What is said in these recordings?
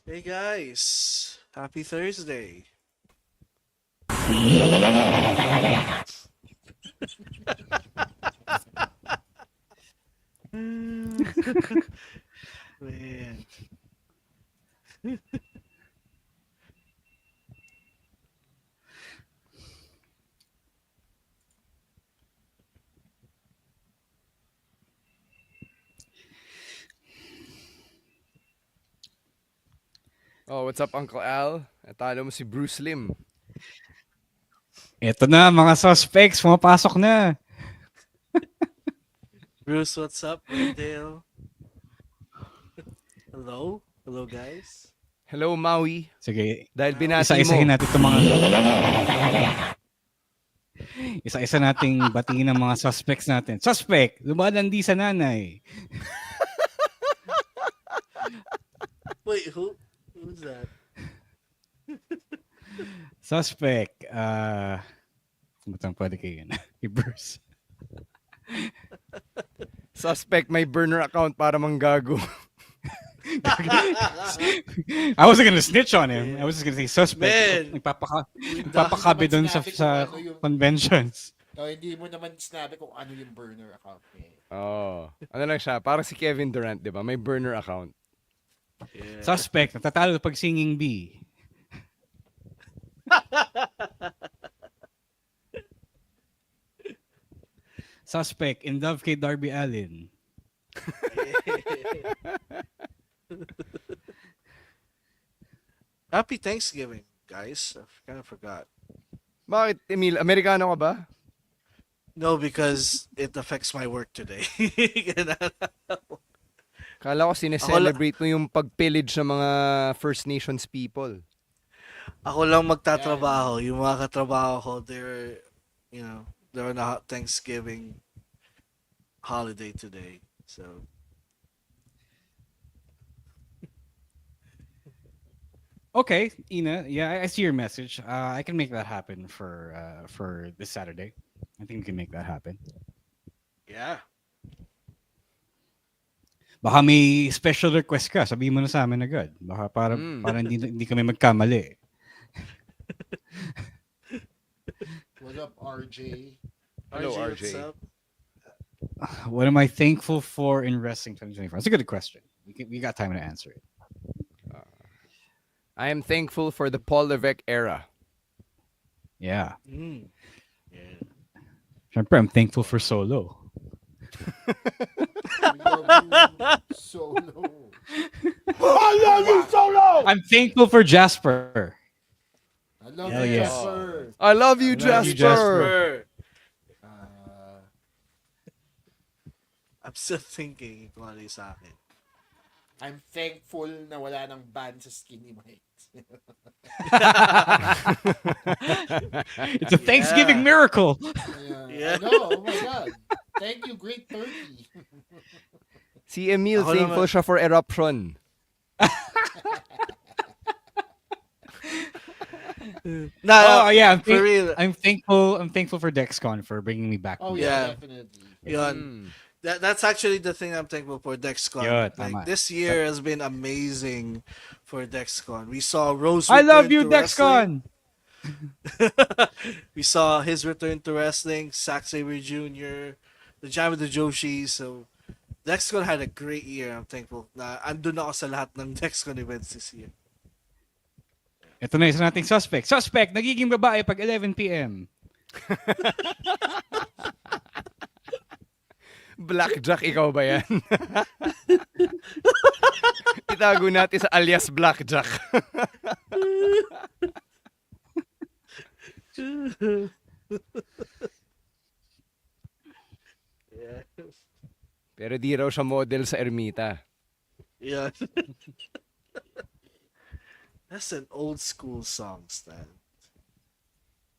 Hey guys, happy Thursday. Man. Oh, what's up, Uncle Al? Natalo mo si Bruce Lim. Ito na, mga suspects, pumapasok na. Bruce, what's up? Wendell. Hello? Hello guys. Hello, Maui. Sige, Dahil binati isa-isahin mo. natin itong mga... Isa-isa nating batiin ng mga suspects natin. Suspect, lumalandi sa nanay. Wait, who's that? Suspect, butang pwede kayo kay Bruce. Suspect may burner account para manggago. I wasn't gonna snitch on him. I was just gonna say suspect. Man. Nagpapakabi doon sa conventions. Hindi mo naman sinabi kung ano yung burner account niya. Oh, ano lang siya, parang si Kevin Durant, 'di ba? May burner account. Yeah. Suspect, natatalo pag singing bee. Suspect, in love kay Darby Allin. Happy Thanksgiving, guys. I kind of forgot. Bakit, Emil? Amerikano ka ba? No, because it affects my work today. Kala ko sineselebrate mo yung pag-pillage ng mga First Nations people. Ako lang magtatrabaho. Yung mga katrabaho ko, they're on a Thanksgiving holiday today. So, Okay, Ina. Yeah, I see your message. I can make that happen for this Saturday. I think we can make that happen. yeah. Baka may special request ka, sabihin mo na sa amin agad. Baka para hindi kami magkamali. What up, RJ? Hello, what's RJ. up? What am I thankful for in wrestling 2024? That's a good question. We got time to answer it. I am thankful for the Paul Levesque era. Yeah. Mm. Yeah. Siyempre, I'm thankful for Solo. Solo. I love you, Solo! I'm thankful for Jasper. I love Hell you, yeah. Jasper. I love you, I love Jasper. you, Jasper. I'm still thinking kung ano yung sa akin. I'm thankful na wala nang ban sa Skinny Mites. It's a Thanksgiving miracle. Yeah. I know, oh my God. Thank you, Great Turkey. Si Emil, Ako thankful naman. siya for eruption. Oh yeah, for real. I'm thankful for Dexcon for bringing me back. Oh Yeah. yeah, definitely. Yun. That's actually the thing I'm thankful for DexCon. Yun, like tama. this year has been amazing for DexCon. We saw Rose. I love return you, to wrestling. Dexcon. We saw his return to wrestling. Zack Sabre Jr., the Jam with the Joshi. So DexCon had a great year. I'm thankful. Na andun ako sa lahat ng DexCon events this year. Ito na isa nating suspect. Suspect, nagiging babae pag 11 p.m. Blackjack, ikaw ba yan? Itago natin sa alias Blackjack. Yeah. Pero di raw siya model sa Ermita. Yeah. That's an old school song, Stan.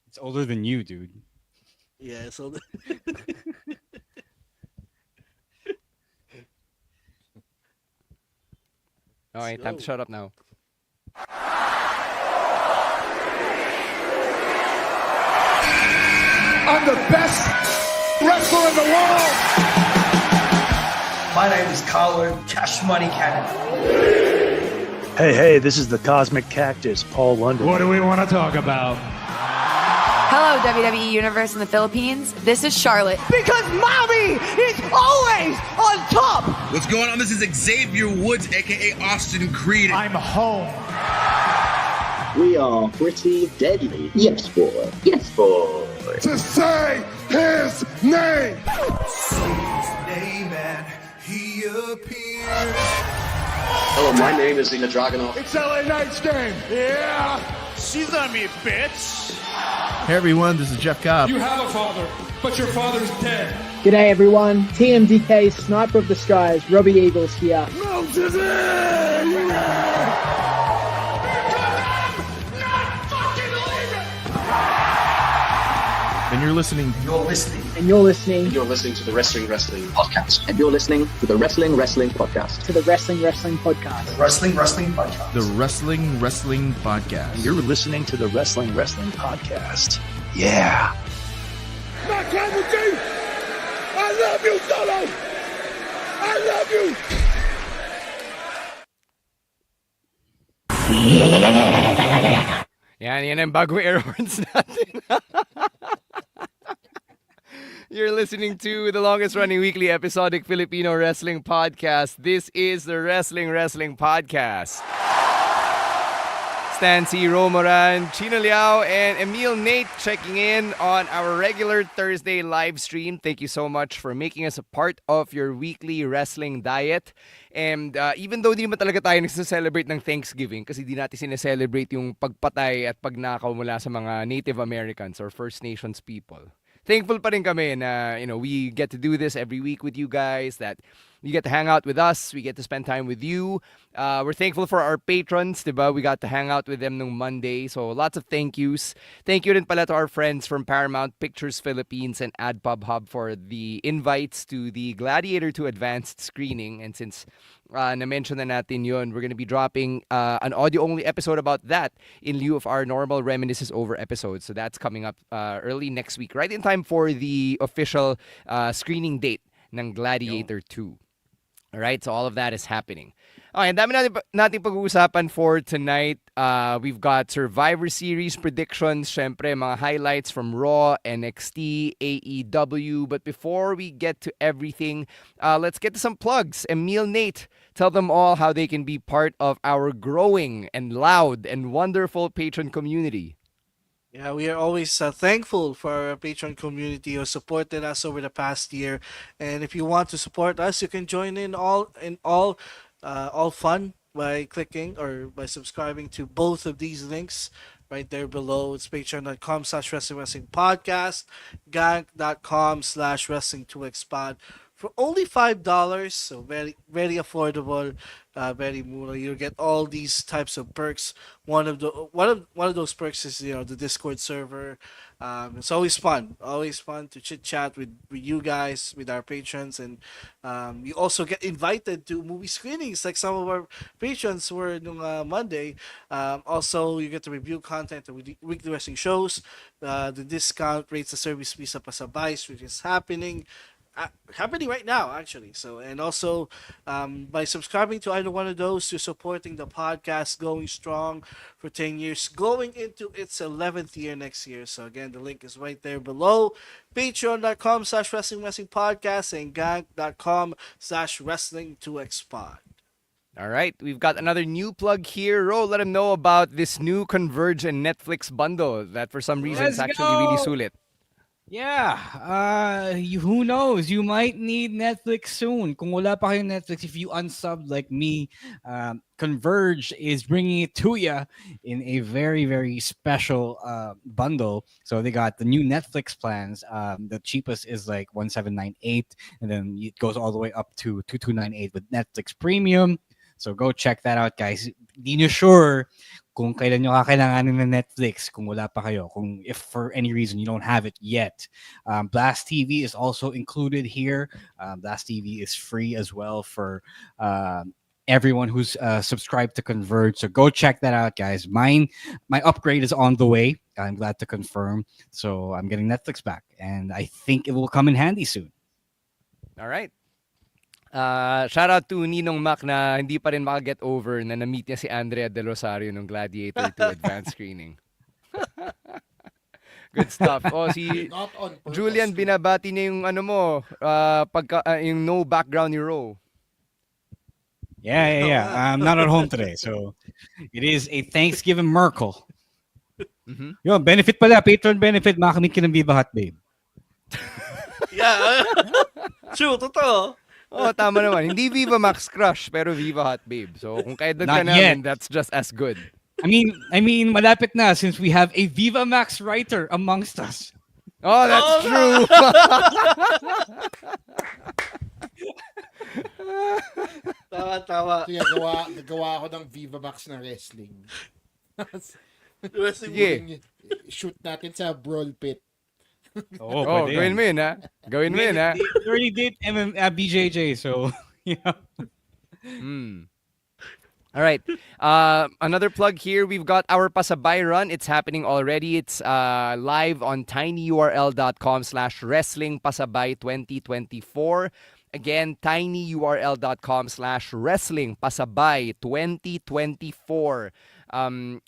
It's older than you, dude. Yeah, so Okay, time to shut up now. I'm the best wrestler in the world! My name is Collar Cash Money Cannon. Hey, this is the Cosmic Cactus, Paul London. What do we want to talk about? Hello, WWE Universe in the Philippines. This is Charlotte. Because mommy is always on top. What's going on? This is Xavier Woods, aka Austin Creed. I'm home. We are pretty deadly. Yes, boy. Yes, boy. To say his name. Say his name and he appears. Hello, my name is Zena Dragunov. It's LA Knight's game. Yeah. She's on me, bitch. Hey everyone, this is Jeff Cobb. You have a father, but your father's dead. G'day everyone, TMDK Sniper of the Skies, Robbie Eagles here. And you're listening. You're listening. And you're listening. And you're listening to the Wrestling Podcast. And you're listening to the Wrestling Podcast. To the Wrestling Podcast. The Wrestling Podcast. The Wrestling Podcast. And you're listening to the Wrestling Podcast. Yeah. Not Tribal G! I love you, Solo! I love you! Yan ang bagong air horns natin. You're listening to the longest running weekly episodic Filipino wrestling podcast. This is the Wrestling Podcast. Stan C. Romoran, Chino Liao, and Emil Nate checking in on our regular Thursday live stream. Thank you so much for making us a part of your weekly wrestling diet. And even though di naman talaga tayo nagsa-celebrate ng Thanksgiving kasi di natin sineselebrate yung pagpatay at pagnakaw mula sa mga Native Americans or First Nations people. Thankful pa rin kami na, we get to do this every week with you guys, that you get to hang out with us, we get to spend time with you. We're thankful for our patrons, diba? We got to hang out with them nung Monday, so lots of thank yous. Thank you rin pala to our friends from Paramount Pictures Philippines and AdPub Hub for the invites to the Gladiator 2 Advanced screening. And since na-mention na natin yun, we're gonna be dropping an audio-only episode about that in lieu of our normal Reminisces Over episode. So that's coming up early next week, right in time for the official screening date ng Gladiator 2. Alright, so all of that is happening. Okay, ang dami natin pag-uusapan for tonight. We've got Survivor Series predictions, syempre mga highlights from Raw, NXT, AEW. But before we get to everything, let's get to some plugs. Emil, Nate, tell them all how they can be part of our growing and loud and wonderful patron community. Yeah, we are always thankful for our Patreon community who supported us over the past year. And if you want to support us, you can join in all fun by clicking or by subscribing to both of these links right there below. It's patreon.com/wrestling podcast, gank.com/wrestling2xpod for only $5. So very, very affordable, very mura. You get all these types of perks. One of those perks is the Discord server. It's always fun to chit chat with you guys, with our patrons, and you also get invited to movie screenings like some of our patrons were on Monday. Also, you get to review content of weekly wrestling shows. The discount rates the service fee sa Pasabais, which is happening right now, actually. So, and also by subscribing to either one of those, you're supporting the podcast going strong for 10 years, going into its 11th year next year. So again, the link is right there below. Patreon.com/wrestling podcast and gang.com/wrestling2xpod. All right, we've got another new plug here. Ro, let them know about this new Converge and Netflix bundle that for some reason is actually really sulit. Yeah, who knows? You might need Netflix soon. Kung wala pa kayong Netflix, if you unsubbed like me, Converge is bringing it to you in a very, very special bundle. So they got the new Netflix plans. The cheapest is like $1,798, and then it goes all the way up to $2,298 with Netflix Premium. So go check that out, guys. Di nyo sure kung kailan nyo kakailanganin ng Netflix, kung wala pa kayo, if for any reason you don't have it yet. Blast TV is also included here. Blast TV is free as well for everyone who's subscribed to Converge. So go check that out, guys. My upgrade is on the way. I'm glad to confirm. So I'm getting Netflix back, and I think it will come in handy soon. All right. Shout out to Ninong Mac na hindi pa rin maka-get over na na-meet niya si Andrea De Rosario nung Gladiator 2 advance screening. Good stuff. Oh, si Not on purpose. Julian, binabati niya yung ano mo, yung no background ni Ro. Yeah. I'm not at home today, so it is a Thanksgiving miracle. Yo, benefit pala, patron benefit, makamit ka ng Viva Hot Babe. Yeah. True, totoo. Oh, tama naman. Hindi Viva Max Crush, pero Viva Hot Babe. So, kung kailan ka Not namin, yet. that's just as good. I mean, malapit na since we have a Viva Max writer amongst us. Oh, that's true. Tama. Sige, nagawa ako ng Viva Max na wrestling. Sige. Shoot natin sa brawl pit. Oh, gawin mo yun, ha? Gawin mo yun, ha? They already did BJJ, so, yeah. All right. Another plug here. We've got our Pasabay run. It's happening already. It's live on tinyurl.com/wrestlingpasabay 2024. Again, tinyurl.com/wrestlingpasabay 2024.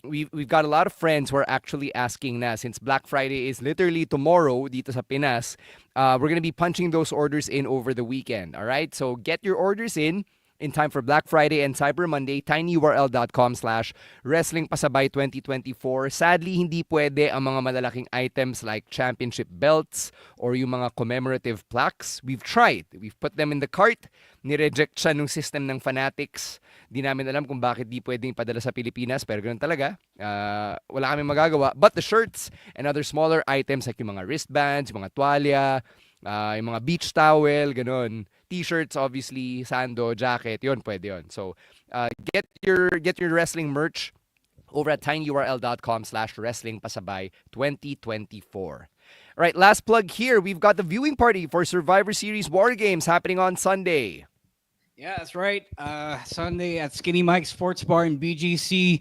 We've got a lot of friends who are actually asking na, since Black Friday is literally tomorrow dito sa Pinas, we're gonna be punching those orders in over the weekend. All right, so get your orders in time for Black Friday and Cyber Monday. tinyurl.com/wrestlingpasabay 2024. Sadly, hindi pwede ang mga malalaking items like championship belts or yung mga commemorative plaques. We've tried. We've put them in the cart. Nireject siya nung system ng Fanatics. Di namin alam kung bakit di pwedeng padala sa Pilipinas, pero ganoon talaga. Wala kami magagawa. But the shirts and other smaller items like yung mga wristbands, yung mga tuwalya, yung mga beach towel, ganun. T-shirts, obviously, sando, jacket, yun, pwede yun. So, get your wrestling merch over at tinyurl.com/wrestlingpasabay 2024. All right, last plug here. We've got the viewing party for Survivor Series WarGames happening on Sunday. Yeah, that's right. Sunday at Skinny Mike Sports Bar in BGC.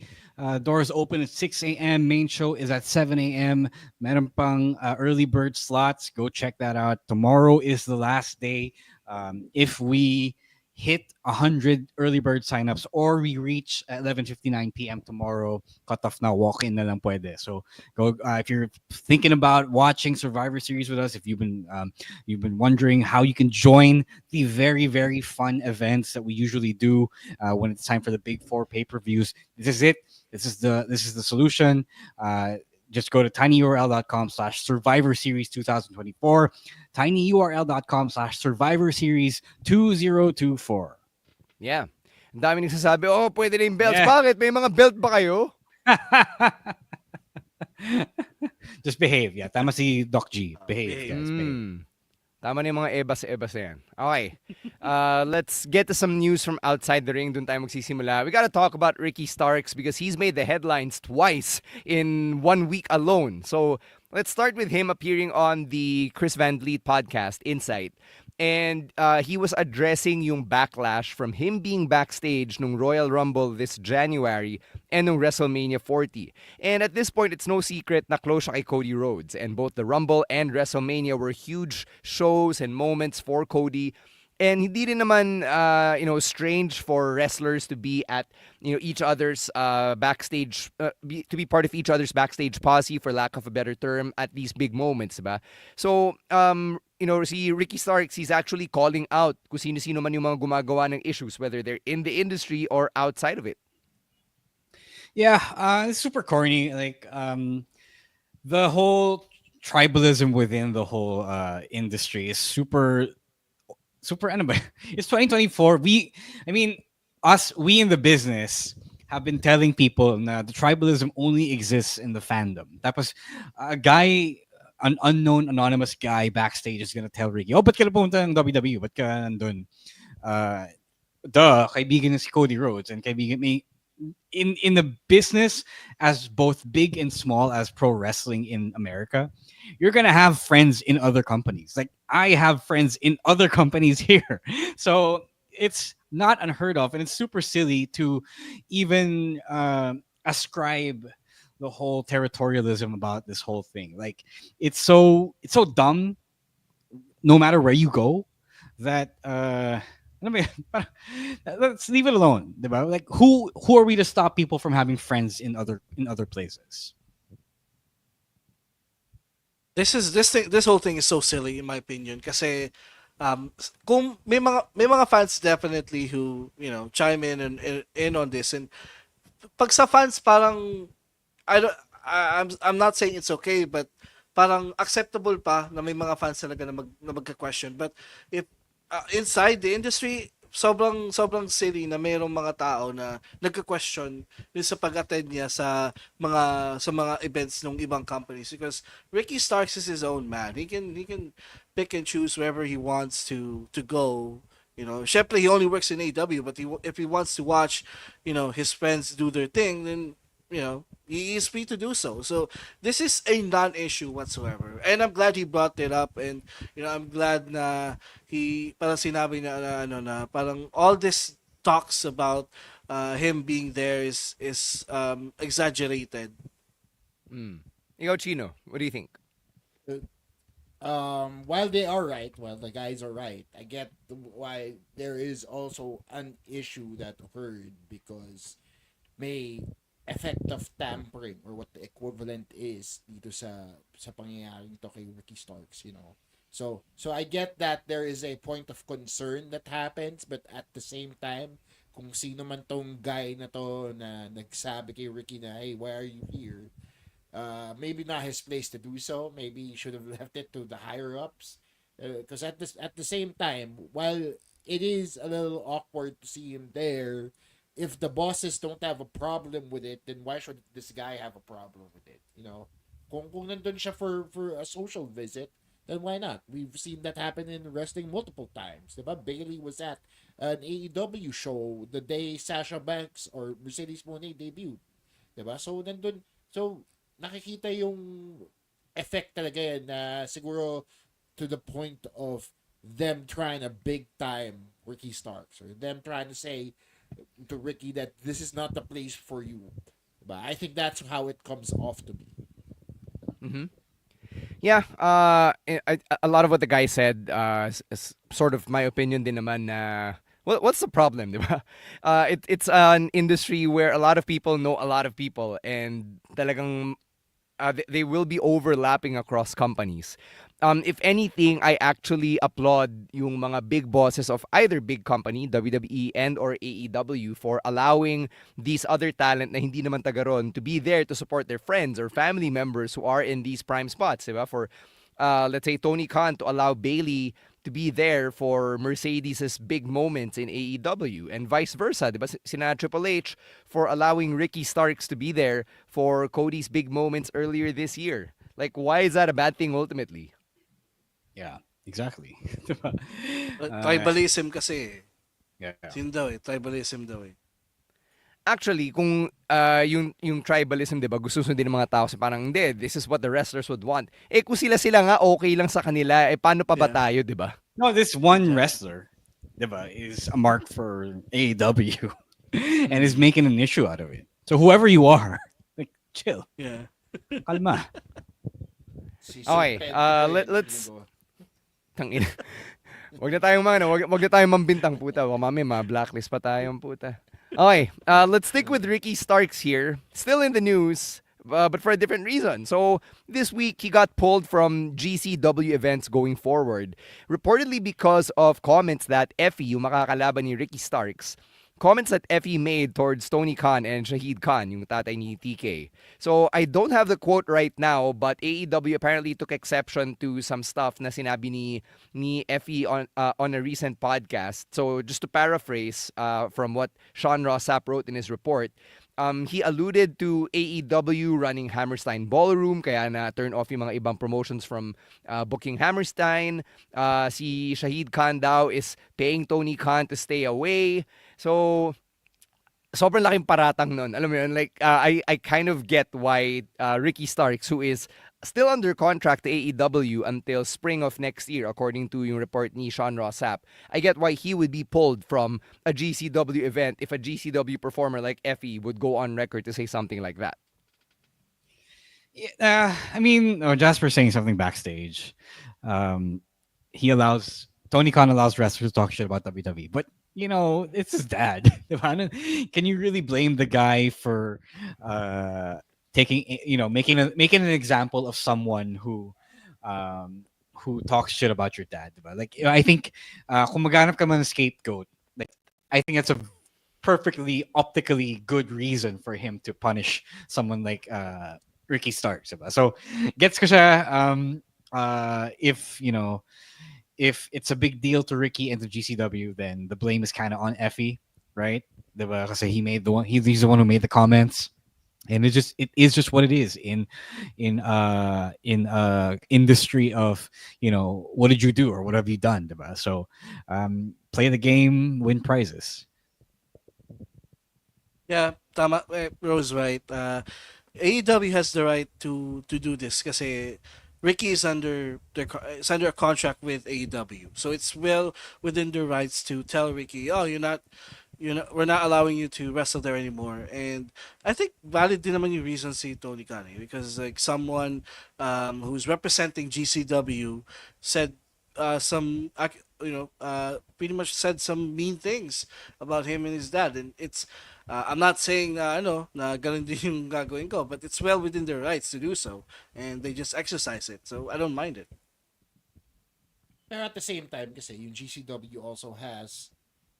Doors open at 6 a.m. Main show is at 7 a.m. Meron pang early bird slots. Go check that out. Tomorrow is the last day. If we hit 100 early bird signups or we reach 11:59 p.m. tomorrow, cut off now, walk in na lang pwede. So go if you're thinking about watching Survivor Series with us, if you've been wondering how you can join the very, very fun events that we usually do when it's time for the big four pay-per-views, this is it. This is the solution. Just go to tinyurl.com/Survivor Series 2024. tinyurl.com/Survivor Series 2024. Yeah. Ang dami nagsasabi, oh, pwede na yung belts. Yeah. Bakit? May mga belt ba kayo? Just behave. Yeah, tama si Doc G. Behave, guys. Behave. Tama na yung mga ebas na yan. Okay. Let's get to some news from outside the ring. Doon tayo magsisimula. We gotta talk about Ricky Starks because he's made the headlines twice in 1 week alone. So let's start with him appearing on the Chris Van Vliet podcast, Insight. And he was addressing yung backlash from him being backstage nung Royal Rumble this January and nung WrestleMania 40. And at this point, it's no secret na close siya kay Cody Rhodes. And both the Rumble and WrestleMania were huge shows and moments for Cody. And hindi rin naman, strange for wrestlers to be at, each other's backstage, to be part of each other's backstage posse, for lack of a better term, at these big moments, diba? So, si Ricky Starks, he's actually calling out kung sino-sino man yung mga gumagawa ng issues, whether they're in the industry or outside of it. Yeah, it's super corny. Like, the whole tribalism within the whole industry is super ano ba? It's 2024. We in the business have been telling people na the tribalism only exists in the fandom. Tapos an unknown anonymous guy backstage is gonna tell Ricky, oh, ba't ka na pumunta ng WWE? Ba't ka nandun? Kaibigan na si Cody Rhodes and kaibigan may in the business as both big and small as pro wrestling in America, you're gonna have friends in other companies. Like I have friends in other companies here, so it's not unheard of, and it's super silly to even ascribe the whole territorialism about this whole thing. Like it's so dumb. No matter where you go, that Alam mo yun? Let's leave it alone, diba? Like who are we to stop people from having friends in other places? This whole thing is so silly in my opinion kasi kung may mga fans definitely who chime in on this, and pag sa fans parang I don't I'm not saying it's okay, but parang acceptable pa na may mga fans talaga na magka-question, but if inside the industry, sobrang silly na mayroong mga tao na nagka-question dun sa pag-attend niya sa mga events ng ibang companies, because Ricky Starks is his own man. He can pick and choose wherever he wants to go. Syempre he only works in AEW, but if he wants to watch, his friends do their thing, then he is free to do so. So this is a non-issue whatsoever, and I'm glad he brought it up, and I'm glad na parang sinabi na parang all this talks about him being there is exaggerated. Ikaw, Chino, what do you think? While they are right, while the guys are right, I get why there is also an issue that occurred because may effect of tampering or what the equivalent is dito sa pangyayaring to kay Ricky Starks. So I get that there is a point of concern that happens, but at the same time, kung sino man tong guy na to na nagsabi kay Ricky na, hey, why are you here? Maybe not his place to do so. Maybe he should have left it to the higher ups. Because at the same time, while it is a little awkward to see him there, if the bosses don't have a problem with it, then why should this guy have a problem with it? Kung nandun siya for a social visit, then why not? We've seen that happen in wrestling multiple times. Diba? Bailey was at an AEW show the day Sasha Banks or Mercedes Moné debuted. Diba? So nakikita yung effect talaga yan na siguro to the point of them trying to big time Ricky Starks, or them trying to say to Ricky that this is not the place for you. But I think that's how it comes off to me. Mm-hmm. Yeah, a lot of what the guy said is sort of my opinion din naman na what's the problem, diba? It's an industry where a lot of people know a lot of people, and talagang they will be overlapping across companies. If anything, I actually applaud yung mga big bosses of either big company, WWE and or AEW, for allowing these other talent na hindi naman taga ron to be there to support their friends or family members who are in these prime spots, diba? For let's say Tony Khan to allow Bailey to be there for Mercedes's big moments in AEW, and vice versa, diba? Sina Triple H for allowing Ricky Starks to be there for Cody's big moments earlier this year. Like, why is that a bad thing ultimately? Yeah, exactly. Tribalism kasi. Yeah. Sin daw tribalism daw eh. Actually, kung yung tribalism, 'di ba, gusto sundin ng mga tao sa parang hindi, this is what the wrestlers would want. Eh kung sila nga okay lang sa kanila, eh paano pa ba tayo, 'di ba? No, this one wrestler, 'di ba, is a mark for AEW and is making an issue out of it. So whoever you are, like chill. Yeah. Kalma. Okay, let's tangina. Wag na tayong wag na tayong mambintang puta. Mami, ma-blacklist pa tayong puta. Okay, let's stick with Ricky Starks here. Still in the news, but for a different reason. So, this week, he got pulled from GCW events going forward. Reportedly because of comments that Effie, yung makakalaban ni Ricky Starks, comments that Effie made towards Tony Khan and Shahid Khan, yung tatay ni TK. So, I don't have the quote right now, but AEW apparently took exception to some stuff na sinabi ni Effie on a recent podcast. So, just to paraphrase from what Sean Rossap wrote in his report, he alluded to AEW running Hammerstein Ballroom, kaya na turn off yung mga ibang promotions from booking Hammerstein. Si Shahid Khan daw is paying Tony Khan to stay away. So, sobrang laking paratang nun. Alam mo yun, like, I kind of get why Ricky Starks, who is still under contract to AEW until spring of next year, according to yung report ni Sean Rossap, I get why he would be pulled from a GCW event if a GCW performer like Effie would go on record to say something like that. I mean, Jasper saying something backstage. Tony Khan allows wrestlers to talk shit about WWE, but it's his dad. Diba? Can you really blame the guy for uh taking making an example of someone who talks shit about your dad, diba? Like I think kung maghanap ka man ng scapegoat, like I think that's a perfectly optically good reason for him to punish someone like Ricky Starks, diba? So gets ko siya, if if it's a big deal to Ricky and to GCW, then the blame is kind of on Effie, right? Diba? Kasi he made the one. He's the one who made the comments, and it is just what it is in industry of what did you do or what have you done, diba? So play the game, win prizes. Yeah, tama. Rose right. AEW has the right to do this kasi Ricky is under a contract with AEW, so it's well within their rights to tell Ricky, oh, we're not allowing you to wrestle there anymore. And I think valid din naman yung reason si Tony Khan because like someone who's representing GCW said pretty much said some mean things about him and his dad, and it's I'm not saying na na ganun din yung gagawin ko, but it's well within their rights to do so, and they just exercise it, so I don't mind it. Pero at the same time, kasi yung GCW also has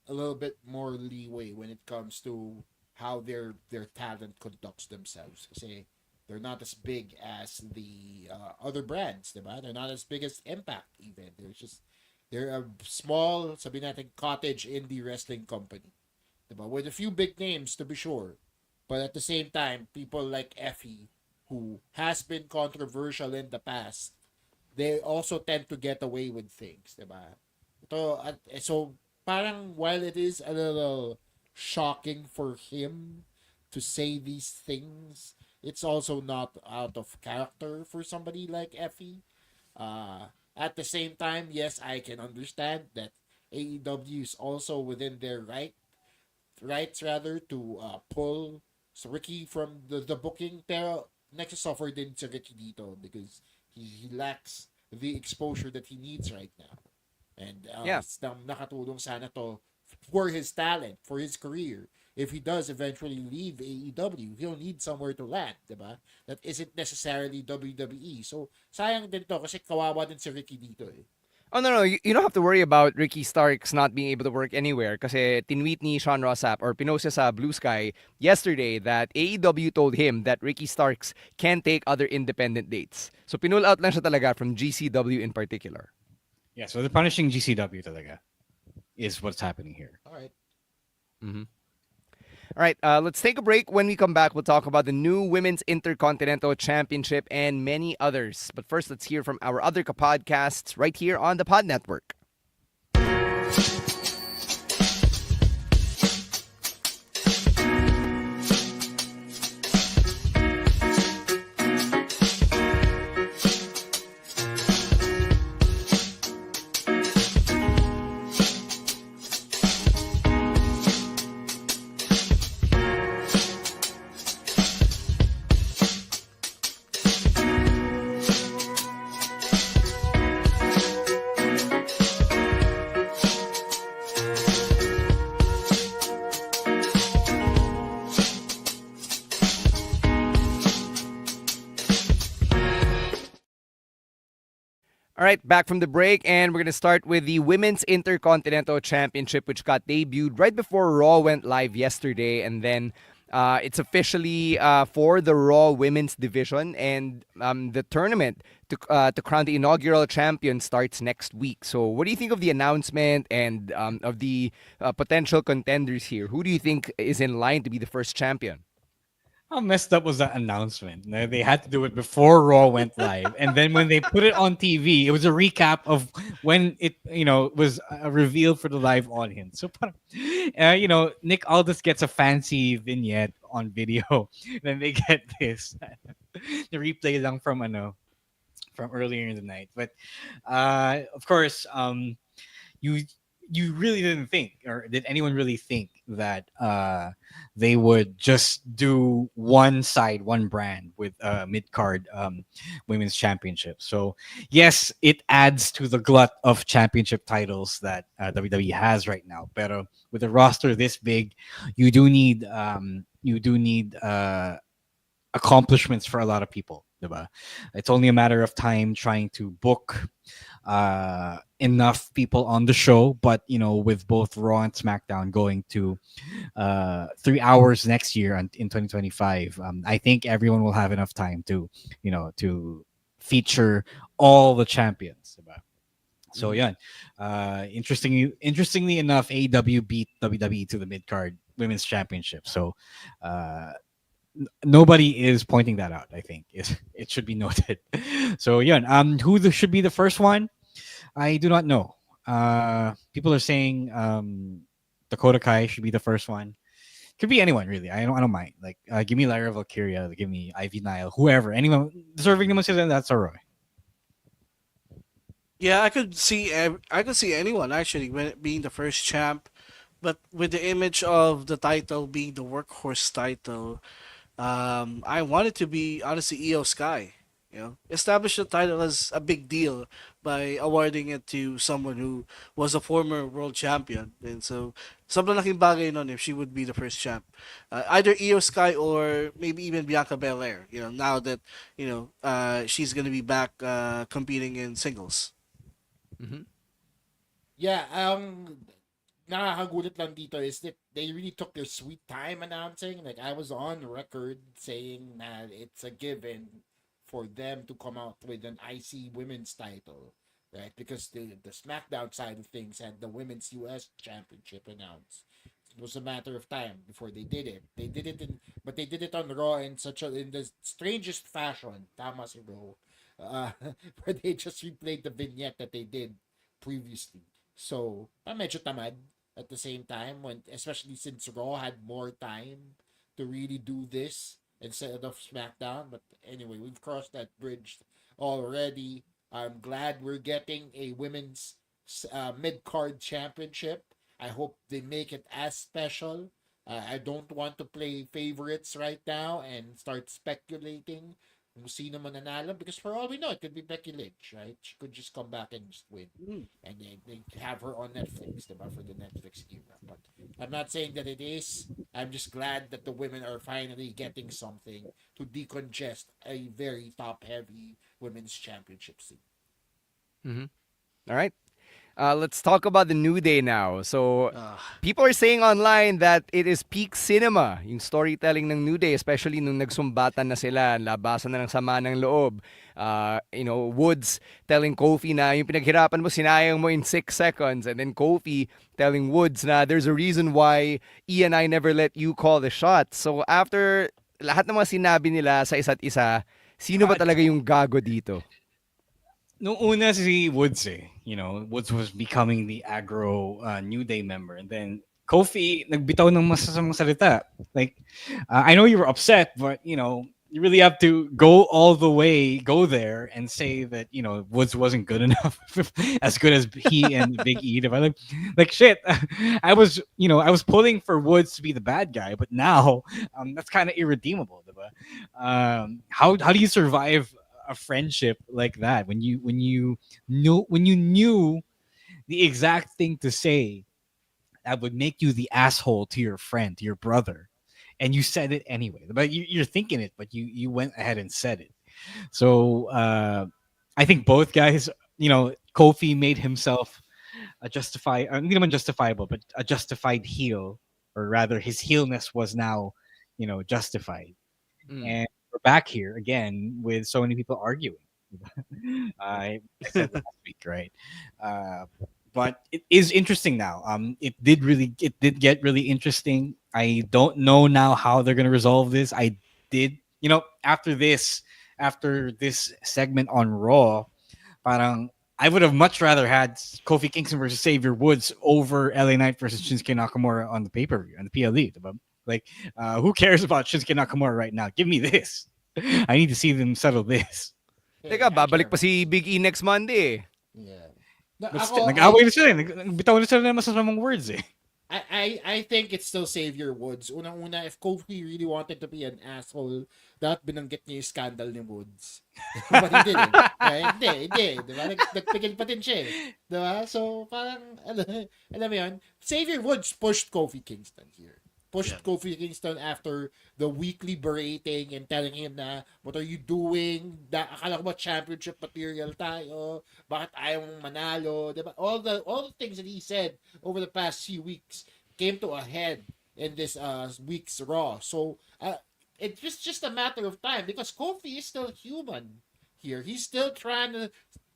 a little bit more leeway when it comes to how their talent conducts themselves. Kasi they're not as big as the other brands, diba? They're not as big as Impact even. They're a small, sabi natin, cottage indie wrestling company, diba? With a few big names to be sure, but at the same time, people like Effie, who has been controversial in the past, they also tend to get away with things, diba? So parang while it is a little shocking for him to say these things, it's also not out of character for somebody like Effie. At the same time, yes, I can understand that AEW is also within their rights rather to pull Ricky from the booking, pero nagsasuffer din si Ricky dito because he lacks the exposure that he needs right now. And Yeah. nakatulong sana to for his talent, for his career. If he does eventually leave AEW, he'll need somewhere to land, diba? That isn't necessarily WWE. So, sayang din to kasi kawawa din si Ricky dito eh. Oh, no, no. You don't have to worry about Ricky Starks not being able to work anywhere kasi tinweet ni Sean Rossap or pinost niya sa Blue Sky yesterday that AEW told him that Ricky Starks can take other independent dates. So pinull out lang siya talaga from GCW in particular. Yeah, so they're punishing GCW talaga is what's happening here. All right. Mm-hmm. All right, let's take a break. When we come back, we'll talk about the new Women's Intercontinental Championship and many others. But first, let's hear from our other podcasts right here on the Pod Network. All right, back from the break, and we're going to start with the Women's Intercontinental Championship, which got debuted right before Raw went live yesterday. And then it's officially for the Raw Women's Division, and the tournament to crown the inaugural champion starts next week. So what do you think of the announcement and of the potential contenders here? Who do you think is in line to be the first champion? How messed up was that announcement? No, they had to do it before Raw went live, and then when they put it on TV, it was a recap of when it, was revealed for the live audience. So, Nick Aldis gets a fancy vignette on video, then they get this, the replay lang from earlier in the night. But of course, you you really didn't think, or did anyone really think that they would just do one side, one brand with mid card women's championship? So yes, it adds to the glut of championship titles that WWE has right now. But with a roster this big, you do need accomplishments for a lot of people. Diba? It's only a matter of time trying to book enough people on the show. But with both Raw and SmackDown going to 3 hours next year in 2025, I think everyone will have enough time to feature all the champions. Diba? So yeah, interestingly enough, AEW beat WWE to the mid card women's championship. So nobody is pointing that out. I think it should be noted. So yeah, should be the first one? I do not know. People are saying Dakota Kai should be the first one. Could be anyone really. I don't mind. Like give me Lyra Valkyria, give me Ivy Nile, whoever, anyone deserving naman sila, that's alright. Yeah, I could see anyone actually being the first champ, but with the image of the title being the workhorse title, I want it to be honestly Io Sky. Establish the title as a big deal by awarding it to someone who was a former world champion. And so, sobrang laking bagay nun if she would be the first champ. Either Io Sky or maybe even Bianca Belair. Now that she's gonna be back competing in singles. Mm-hmm. Yeah, nakakagulat lang dito is that they really took their sweet time announcing. Like, I was on record saying that it's a given for them to come out with an IC women's title, right? Because the SmackDown side of things had the women's US Championship announced. It was a matter of time before they did it. But they did it on Raw in the strangest fashion. Tama si Bro, where they just replayed the vignette that they did previously. So, medyo tamad at the same time, when especially since Raw had more time to really do this instead of SmackDown. But anyway, we've crossed that bridge already. I'm glad we're getting a women's mid card championship. I hope they make it as special. I don't want to play favorites right now and start speculating kung sino mananalo, because for all we know, it could be Becky Lynch, right? She could just come back and just win. And they have her on Netflix, diba, for the Netflix era. But I'm not saying that it is. I'm just glad that the women are finally getting something to decongest a very top-heavy women's championship scene. Mm-hmm. All right. Let's talk about the New Day now. So, people are saying online that it is peak cinema, yung storytelling ng New Day, especially nung nagsumbatan na sila, labasan na ng sama ng loob. Woods telling Kofi na yung pinaghirapan mo, sinayang mo in 6 seconds. And then Kofi telling Woods na there's a reason why E and I never let you call the shots. So, after lahat ng mga sinabi nila sa isa't isa, sino ba talaga yung gago dito? Nung una si Woods Woods was becoming the aggro New Day member, and then Kofi nagbitaw ng masasamang salita. Like, I know you were upset, but you really have to go there and say that Woods wasn't good enough, as good as he and Big E. Like shit, I was pulling for Woods to be the bad guy, but now that's kind of irredeemable. How do you survive a friendship like that when you knew the exact thing to say that would make you the asshole to your friend, to your brother, and you said it anyway? But you're thinking it, but you went ahead and said it. So I think both guys, Kofi made himself hindi naman justifiable, but a justified heel, or rather his heelness was now justified. And we're back here again with so many people arguing. I said last week, right? But it is interesting now. It did get really interesting. I don't know now how they're gonna resolve this. I did, after this segment on Raw, parang I would have much rather had Kofi Kingston versus Xavier Woods over LA Knight versus Shinsuke Nakamura on the pay-per-view, on the PLE. Diba? Like, who cares about Shinsuke Nakamura right now? Give me this. I need to see them settle this. Teka, babalik pa si Big E next Monday. Yeah. Na, But still, ako, nag-away na sila. Bitaw na sila ng masasamang words eh. I think it's still Xavier Woods. Unang-una, if Kofi really wanted to be an asshole, dapat binanggit niya yung scandal ni Woods. But he didn't. Right? Hindi. Diba? Nagpigil pa din siya eh. Diba? So, parang, alam mo yun, Xavier Woods pushed Kofi Kingston here. Pushed Kofi Kingston after the weekly berating and telling him na, what are you doing? Akala ko ba championship material tayo? Bakit ayaw mong manalo? Diba? All the things that he said over the past few weeks came to a head in this week's Raw. So, it's just a matter of time because Kofi is still human here. He's still trying to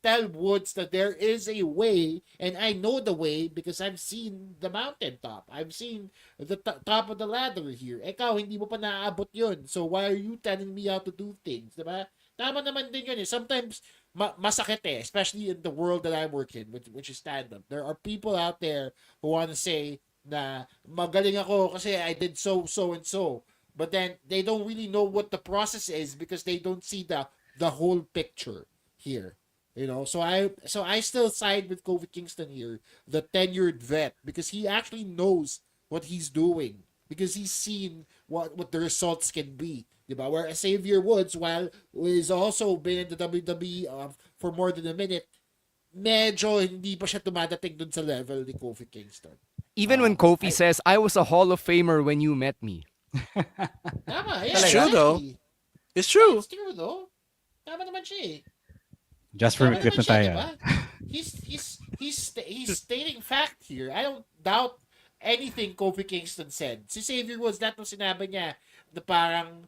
tell Woods that there is a way, and I know the way because I've seen the mountaintop. I've seen the top of the ladder here. Ikaw, hindi mo pa naaabot yun. So why are you telling me how to do things? Diba? Tama naman din yun eh. Sometimes, masakit eh. Especially in the world that I work in, which is stand-up. There are people out there who want to say na magaling ako kasi I did so, and so. But then, they don't really know what the process is because they don't see the whole picture here. You know, so I still side with Kofi Kingston here, the tenured vet, because he actually knows what he's doing because he's seen what the results can be. Diba? Where Xavier Woods, while he's also been in the WWE for more than a minute, medyo hindi pa siya dumadating dun sa level ni Kofi Kingston. Even when Kofi says, I was a Hall of Famer when you met me. Tama, yeah, It's true though. It's true. It's true though. Tama naman siya eh. Just for clip na tayo. He's stating fact here. I don't doubt anything Kofi Kingston said. Si Xavier Woods, that was sinabi niya na parang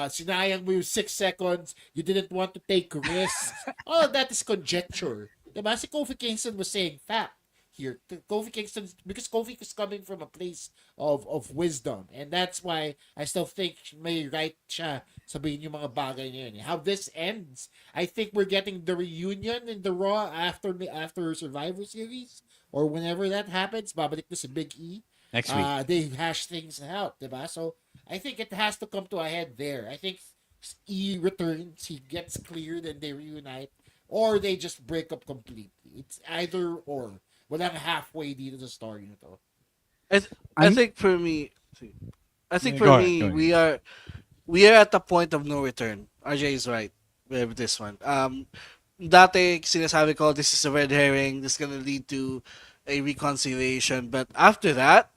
sinayang mo yung 6 seconds, you didn't want to take risks. All of that is conjecture. Diba? Si Kofi Kingston was saying fact here. Kofi Kingston, because Kofi is coming from a place of wisdom, and that's why I still think may right siya sabihin yung mga bagay na yun. How this ends, I think we're getting the reunion in the Raw after Survivor Series, or whenever that happens, babalik na si Big E. Next week. They hash things out, diba? So, I think it has to come to a head there. I think E returns, he gets cleared, and they reunite, or they just break up completely. It's either or. Walang halfway dito sa story na to. I think for me, we are at the point of no return. RJ is right with this one. Dati sinasabi ko this is a red herring. This is gonna lead to a reconciliation. But after that,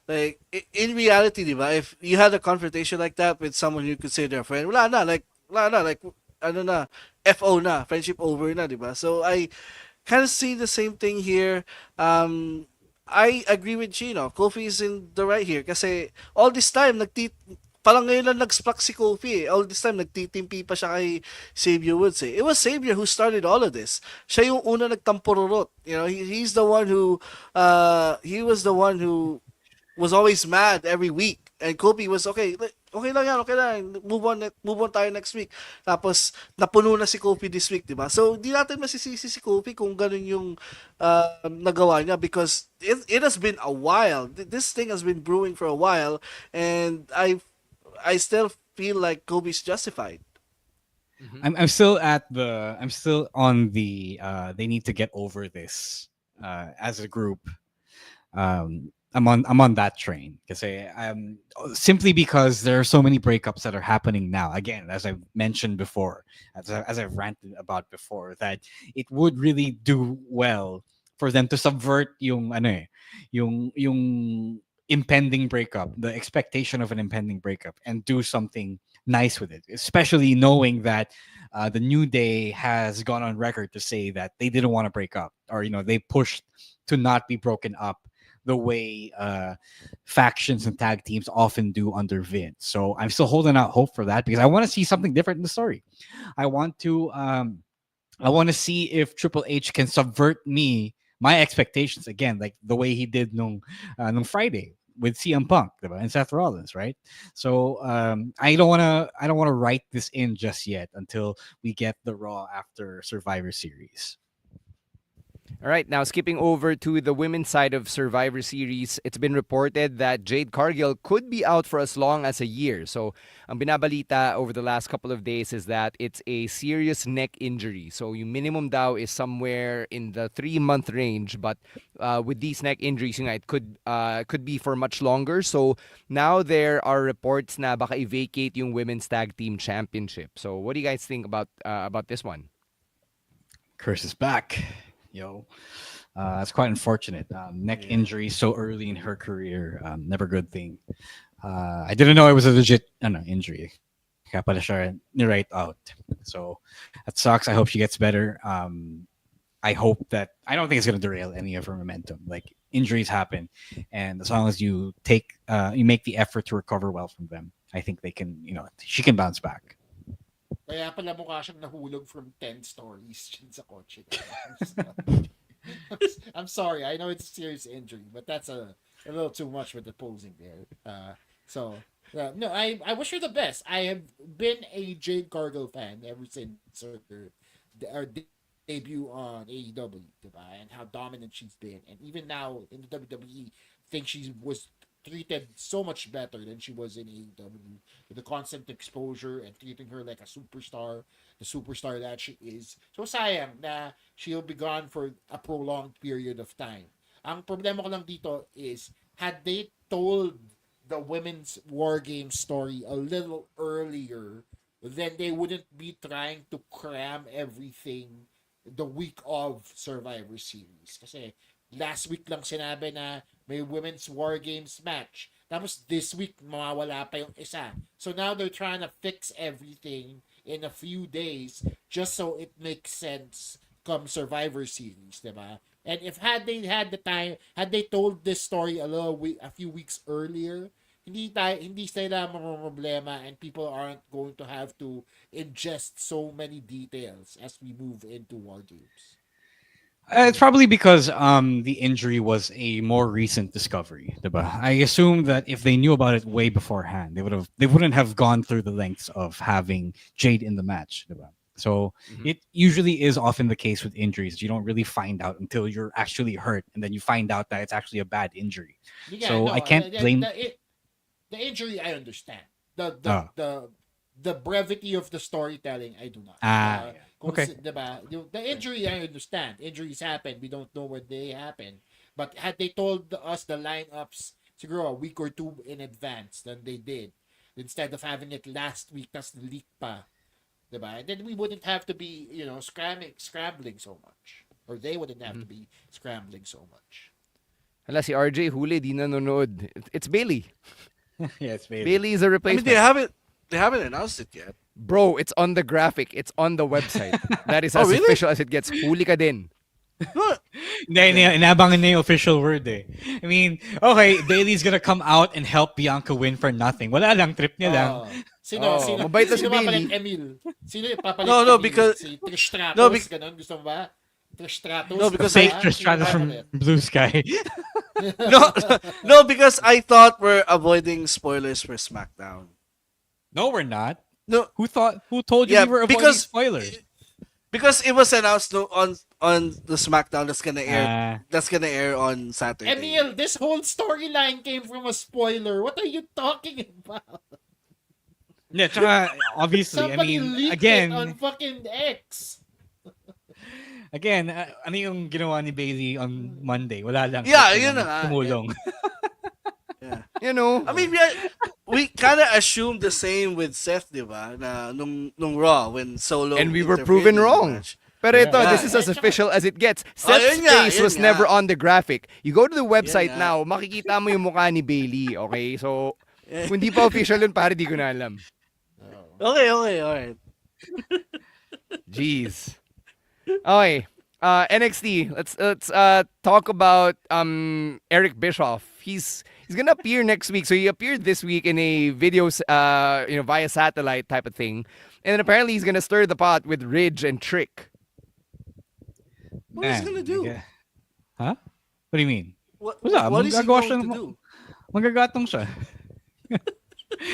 like in reality, diba, if you had a confrontation like that with someone you consider a friend, wala na, ano na, FO na, friendship over na, diba? So I kind of see the same thing here. I agree with Chino. Kofi is in the right here kasi all this time parang ngayon lang nag-spark si Kofi eh. All this time nagtitimpi pa siya kay Xavier Woods eh. It was Xavier who started all of this. Siya yung una nagtampururot. You know, he's the one who he was the one who was always mad every week. And Kobe was okay lang yan, okay lang. Move on tayo next week. Tapos napuno na si Kobe this week, 'di ba? So di natin masisisi si Kobe kung ganun yung nagawa niya because it has been a while. This thing has been brewing for a while and I still feel like Kobe's justified. I'm still on the they need to get over this as a group. I'm on that train kasi simply because there are so many breakups that are happening now. Again, as I've mentioned before, as I've ranted about before, that it would really do well for them to subvert yung impending breakup, the expectation of an impending breakup, and do something nice with it. Especially knowing that the New Day has gone on record to say that they didn't want to break up, or they pushed to not be broken up the way factions and tag teams often do under Vince. So I'm still holding out hope for that because I want to see something different in the story. I want to see if Triple H can subvert my expectations again, like the way he did nung Friday with CM Punk and Seth Rollins, right? So I don't want to write this in just yet until we get the Raw after Survivor Series. All right, now skipping over to the women's side of Survivor Series, it's been reported that Jade Cargill could be out for as long as a year. So, ang binabalita over the last couple of days is that it's a serious neck injury. So, yung minimum daw is somewhere in the 3-month range, but with these neck injuries, it could be for much longer. So, now there are reports na baka i-vacate yung women's tag team championship. So, what do you guys think about this one? Curse is back. Yo, it's quite unfortunate. Neck injury so early in her career, never a good thing. I didn't know it was a legit injury. Kaya pala siya ni-write out. So that sucks. I hope she gets better. I hope that I don't think it's gonna derail any of her momentum. Like injuries happen, and as long as you make the effort to recover well from them, I think they can. She can bounce back. Kaya pala mukha siyang nahulog from 10 stories sa kotse. I'm sorry. I know it's a serious injury, but that's a little too much with the posing there. No, I wish her the best. I have been a Jade Cargill fan ever since her debut on AEW, diba? And how dominant she's been. And even now in the WWE, I think she was treated so much better than she was in AEW, with the constant exposure and treating her like a superstar, the superstar that she is. So sayang na she'll be gone for a prolonged period of time. Ang problema ko lang dito is, had they told the women's war game story a little earlier, then they wouldn't be trying to cram everything the week of Survivor Series. Kasi last week lang sinabi na may women's war games match. Tapos this week, mawawala pa yung isa. So now they're trying to fix everything in a few days just so it makes sense come Survivor Series, diba? And if had they had the time, had they told this story a few weeks earlier, hindi sila problema, and people aren't going to have to ingest so many details as we move into WarGames. It's probably because the injury was a more recent discovery. Diba? I assume that if they knew about it way beforehand, they wouldn't have gone through the lengths of having Jade in the match. Diba? So it usually is often the case with injuries. You don't really find out until you're actually hurt, and then you find out that it's actually a bad injury. I can't blame the injury. I understand the brevity of the storytelling. I do not. Okay. The injury, I understand. Injuries happen. We don't know when they happen. But had they told us the lineups siguro a week or two in advance than they did, instead of having it last week, tas leak pa, diba? Then we wouldn't have to be, scrambling so much. Or they wouldn't have to be scrambling so much. Hala, si RJ huli, di nanonood. It's Bailey. Yeah, it's Bailey. Bailey is a replacement. I mean, they haven't announced it yet. Bro, it's on the graphic. It's on the website. That is as really? official as it gets. Huli ka din. Inabangan na yung official word eh. I mean, okay, Bailey's gonna come out and help Bianca win for nothing. Wala lang, trip niya lang. Sino mabait na si papalit Bailey. Emil? Sino papalit No, Emil? because Si Trish Stratus, ganun, gusto mo ba? Trish Stratus? No, because Fake Trish Stratus from Blue Sky. no, because I thought we're avoiding spoilers for SmackDown. No, we're not. No, who told you we were avoiding spoilers? Because it was announced on the SmackDown that's gonna air on Saturday. Emil, this whole storyline came from a spoiler. What are you talking about? Yeah, obviously. Somebody I mean, leaked again, it on fucking X. Again, ano yung ginawa ni Bailey on Monday? Wala lang. Yeah, yun na nga. Tumulong. Yeah. You know. I mean, we kind of assumed the same with Seth, diba? Na nung Raw when Solo and we were proven wrong. Pero ito, this is as official as it gets. Seth's face was never on the graphic. You go to the website now, makikita mo yung mukha ni Bailey, okay? So, kung di pa official yun, pare, di ko na alam. Okay, alright. Jeez. Okay. NXT. Let's talk about Eric Bischoff. He's gonna appear next week. So he appeared this week in a video, via satellite type of thing, and then apparently he's gonna stir the pot with Ridge and Trick. What is he gonna do? Huh? What do you mean? What is he going to do? Magagatong siya.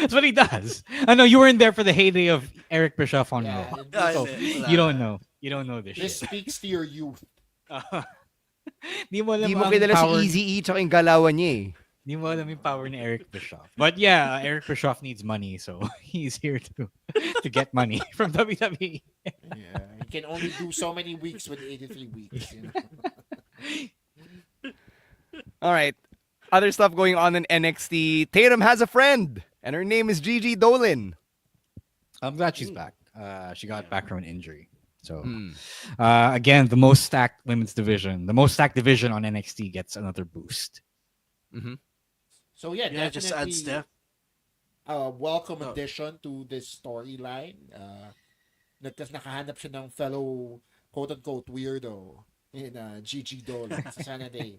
That's what he does. I know you weren't there for the heyday of Eric Bischoff on Raw. So you don't know. You don't know this This shit. speaks to your youth. Di mo alam Di mo ang kilala power. si Eazy-E tsaka yung galawan niya eh. Di mo alam yung power ni Eric Bischoff. But yeah, Eric Bischoff needs money, so he's here to get money from WWE. Yeah, he can only do so many weeks with 83 weeks. You know? All right. Other stuff going on in NXT. Tatum has a friend, and her name is Gigi Dolan. I'm glad she's back. She got back from an injury. So, again, the most stacked women's division, the most stacked division on NXT gets another boost. Mm-hmm. So yeah, Yeah, just add definitely Steph. a welcome addition to this storyline. Nakahanap siya ng fellow quote-unquote weirdo in Gigi Dolan. So sana they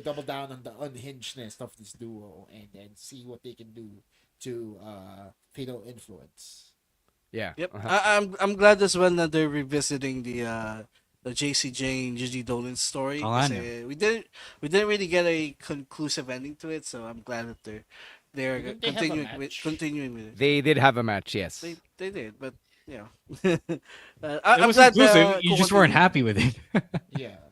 double down on the unhingedness of this duo and then see what they can do to fatal influence. Yeah. Yep. I'm glad as well that they're revisiting the JC Jane, Gigi Dolan story. Kasi we didn't really get a conclusive ending to it, so I'm glad that they're Didn't they continuing with it. They did have a match, yes. They did, but you know, It I'm was glad inclusive. You just weren't happy with it. Yeah.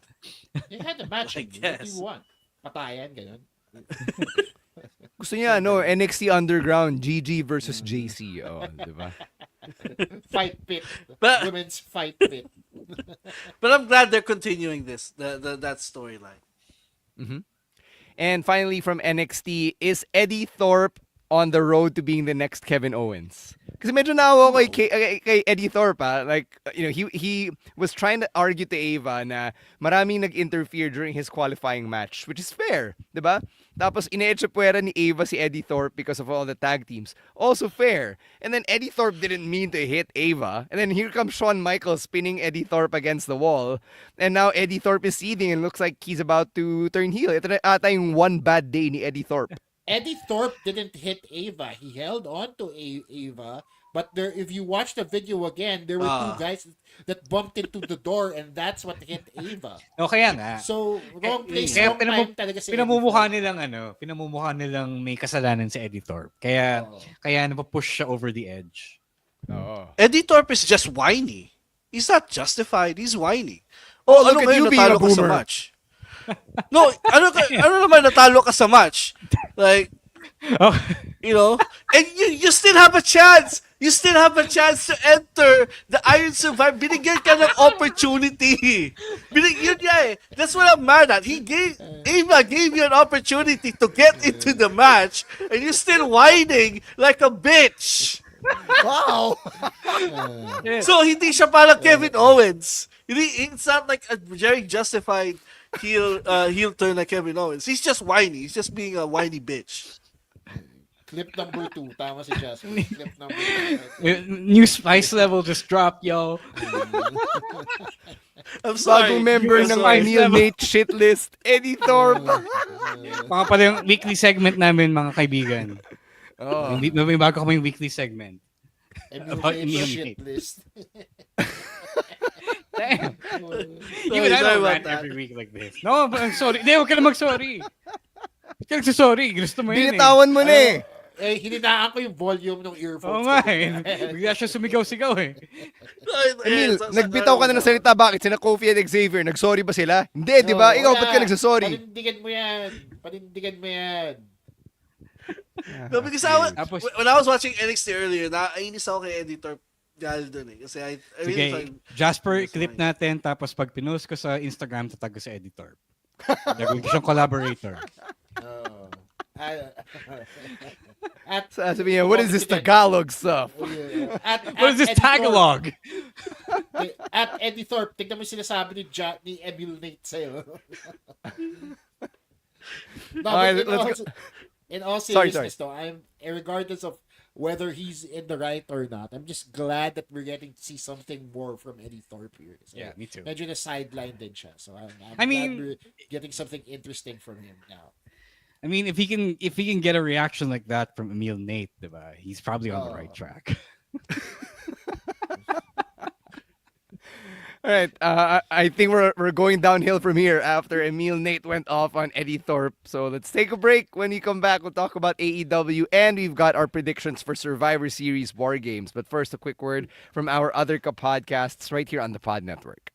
They had the match. I What do guess. you want? Patayan, ganun. Gusto niya, NXT Underground, GG versus JC. Oh, di ba? Fight pit. But- Women's fight pit. But I'm glad they're continuing that storyline. Mm-hmm. And finally, from NXT, is Eddie Thorpe on the road to being the next Kevin Owens? Kasi medyo naawa ko kay Eddie Thorpe, like, he was trying to argue to Ava na maraming nag-interfere during his qualifying match, which is fair, di ba? Tapos ine-echepuera ni Ava si Eddie Thorpe because of all the tag teams. Also fair. And then Eddie Thorpe didn't mean to hit Ava. And then here comes Shawn Michaels spinning Eddie Thorpe against the wall. And now Eddie Thorpe is seething and looks like he's about to turn heel. Ito na ata yung one bad day ni Eddie Thorpe. Eddie Thorpe didn't hit Ava. He held on to Ava. But if you watch the video again, there were two guys that bumped into the door and that's what hit Ava. O kaya nga. So, wrong place, Kaya wrong time talaga si pinamumukha Eddie nilang may kasalanan si Eddie Thorpe. Kaya napapush siya over the edge. Eddie Thorpe is just whiny. He's not justified. He's whiny. Oh, ano look at you being a natalo ka sa boomer. match? No, ano naman natalo ka sa match? Like, and you still have a chance. You still have a chance to enter the Iron Survivor. Binigyan ka ng opportunity. Binigyan niya eh. That's what I'm mad at. Ava gave you an opportunity to get into the match, and you're still whining like a bitch. Wow! So, hindi siya parang Kevin Owens. It's not like a very justified heel turn like Kevin Owens. He's just whiny. He's just being a whiny bitch. Clip number 2. Tama si Jasper. Clip number 2. New spice level just dropped, yo. I'm sorry. Bagong member ng Neil Nate shit list, Eddie Thorpe. Mga pala yung weekly segment namin, mga kaibigan. May bago kaming weekly segment. About Neil shit Nate. list. Damn. Sorry I don't about rant that. every week like this. No, I'm sorry. Hindi, huwag ka na mag-sorry. Huwag ka nagsasorry. Gusto mo yun Binitawan mo na eh. Hininaan ko yung volume ng earphones. Oo nga eh. Bigla siya sumigaw-sigaw eh. Emil, nagbitaw ka na ng salita. Bakit? Sina Kofi at Xavier, nag-sorry ba sila? Hindi, di ba? Ikaw, ba't ka nagsasorry? Panindigan mo yan. Panindigan mo yan. No, because when I was watching NXT earlier, nainis ako kay Eddie Thorpe dahil dun eh. Kasi I really Sige, find... Jasper, clip natin. Tapos pag pinost ko sa Instagram, tatag ko sa Eddie Thorpe. Gagawin ko siyang collaborator. Sabi niya, what is this Tagalog stuff? What is this Tagalog? At Eddie Thorpe, tignan mo yung sinasabi ni Emil Nate sa'yo. In all seriousness though, regardless of whether he's in the right or not, I'm just glad that we're getting to see something more from Eddie Thorpe here. So, yeah, me too. Medyo na sideline din siya. So I'm I glad mean, we're getting something interesting from him now. I mean, if he can get a reaction like that from Emil Nate, diba, he's probably on the right track. All right, I think we're going downhill from here after Emil Nate went off on Eddie Thorpe. So let's take a break. When we come back, we'll talk about AEW, and we've got our predictions for Survivor Series WarGames. But first, a quick word from our other podcasts right here on the Pod Network.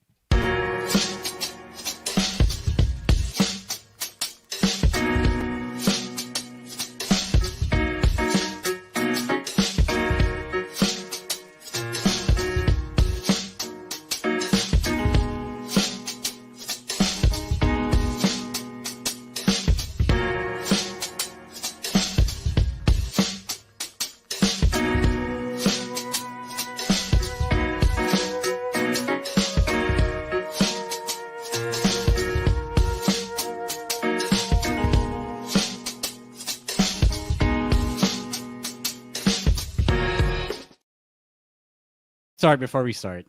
Sorry, before we start,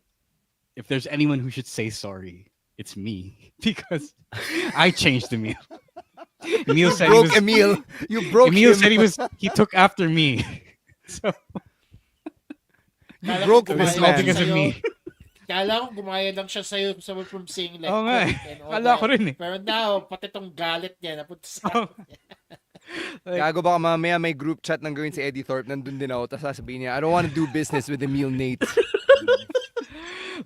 if there's anyone who should say sorry, it's me because I changed Emil. Emil You said he broke was. Emil. You broke Emil him. said he took after me. So You Kala ko broke it this was gumayad all lang man. siya because of sa'yo. me. Kala ko gumayad lang siya sa'yo from saying like Oo nga eh. and all Kala ko that. rin eh. Pero now, pati tong galit niya napunta sa Like, Gago baka mamaya may group chat ng gawin si Eddie Thorpe. Nandun din ako. Tapos sasabihin niya, I don't want to do business with Emil Nate.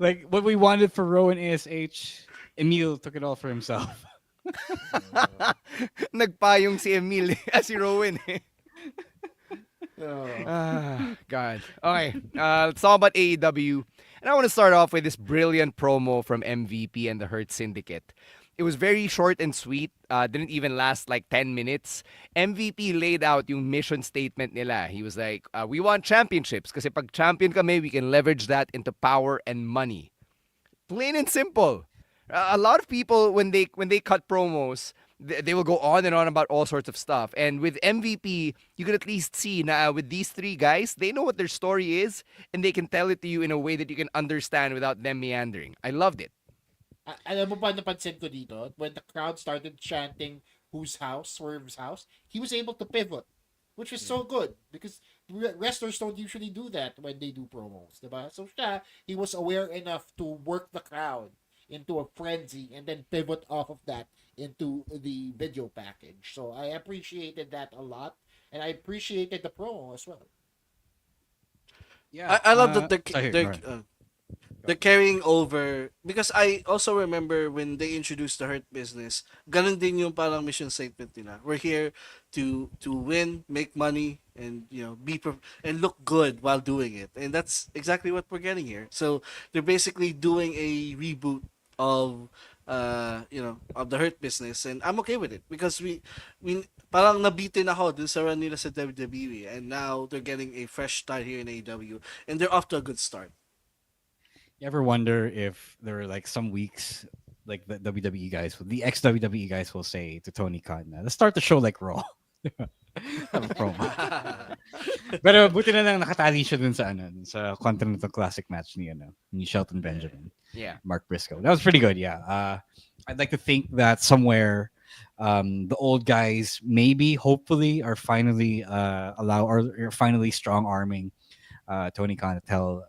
like what we wanted for Row and ASH, Emil took it all for himself. Nagpayong si Emil si Rowan eh. Oh. God. Okay. Let's talk about AEW. And I want to start off with this brilliant promo from MVP and the Hurt Syndicate. It was very short and sweet. Didn't even last like 10 minutes. MVP laid out yung mission statement nila. He was like, we want championships kasi pag champion kami, we can leverage that into power and money. Plain and simple. A lot of people, when they cut promos, they will go on and on about all sorts of stuff. And with MVP, you can at least see na with these three guys, they know what their story is, and they can tell it to you in a way that you can understand without them meandering. I loved it. Alam mo pa napansin ko dito, when the crowd started chanting whose house, Swerve's house, he was able to pivot, which is so good because wrestlers don't usually do that when they do promos, diba? So siya, he was aware enough to work the crowd into a frenzy and then pivot off of that into the video package. So I appreciated that a lot, and I appreciated the promo as well. Yeah, I love that sorry, go ahead. they're carrying over because I also remember when they introduced the Hurt Business, ganun din yung parang mission statement nila. We're here to win, make money, and and look good while doing it, and that's exactly what we're getting here. So they're basically doing a reboot of of the Hurt Business, and I'm okay with it because we parang nabitin ako dun sa run nila sa WWE, and now they're getting a fresh start here in AEW, and they're off to a good start. You ever wonder if there were like some weeks like the WWE guys, the ex WWE guys will say to Tony Khan, let's start the show like Raw. Have a promo. Pero buti na lang nakatali siya dun sa Continental Classic match ni Shelton Benjamin. Yeah. Mark Briscoe. That was pretty good, yeah. I'd like to think that somewhere the old guys maybe, hopefully, are finally are finally strong arming Tony Khan to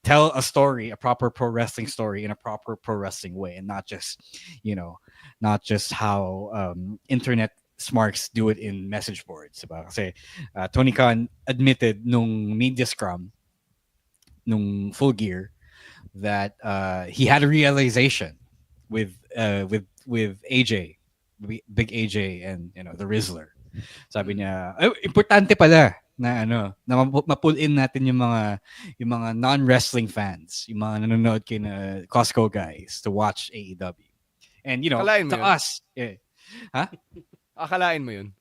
tell a story, a proper pro wrestling story in a proper pro wrestling way, and not just how internet smarks do it in message boards. Kasi Tony Khan admitted nung media scrum, nung Full Gear, that he had a realization with AJ, Big AJ, and the Rizzler. Sabi niya, importante pala na ma-pull in natin yung mga non-wrestling fans, yung mga nanonood kay na Costco guys to watch AEW. And to us, huh? Akalain mo yun.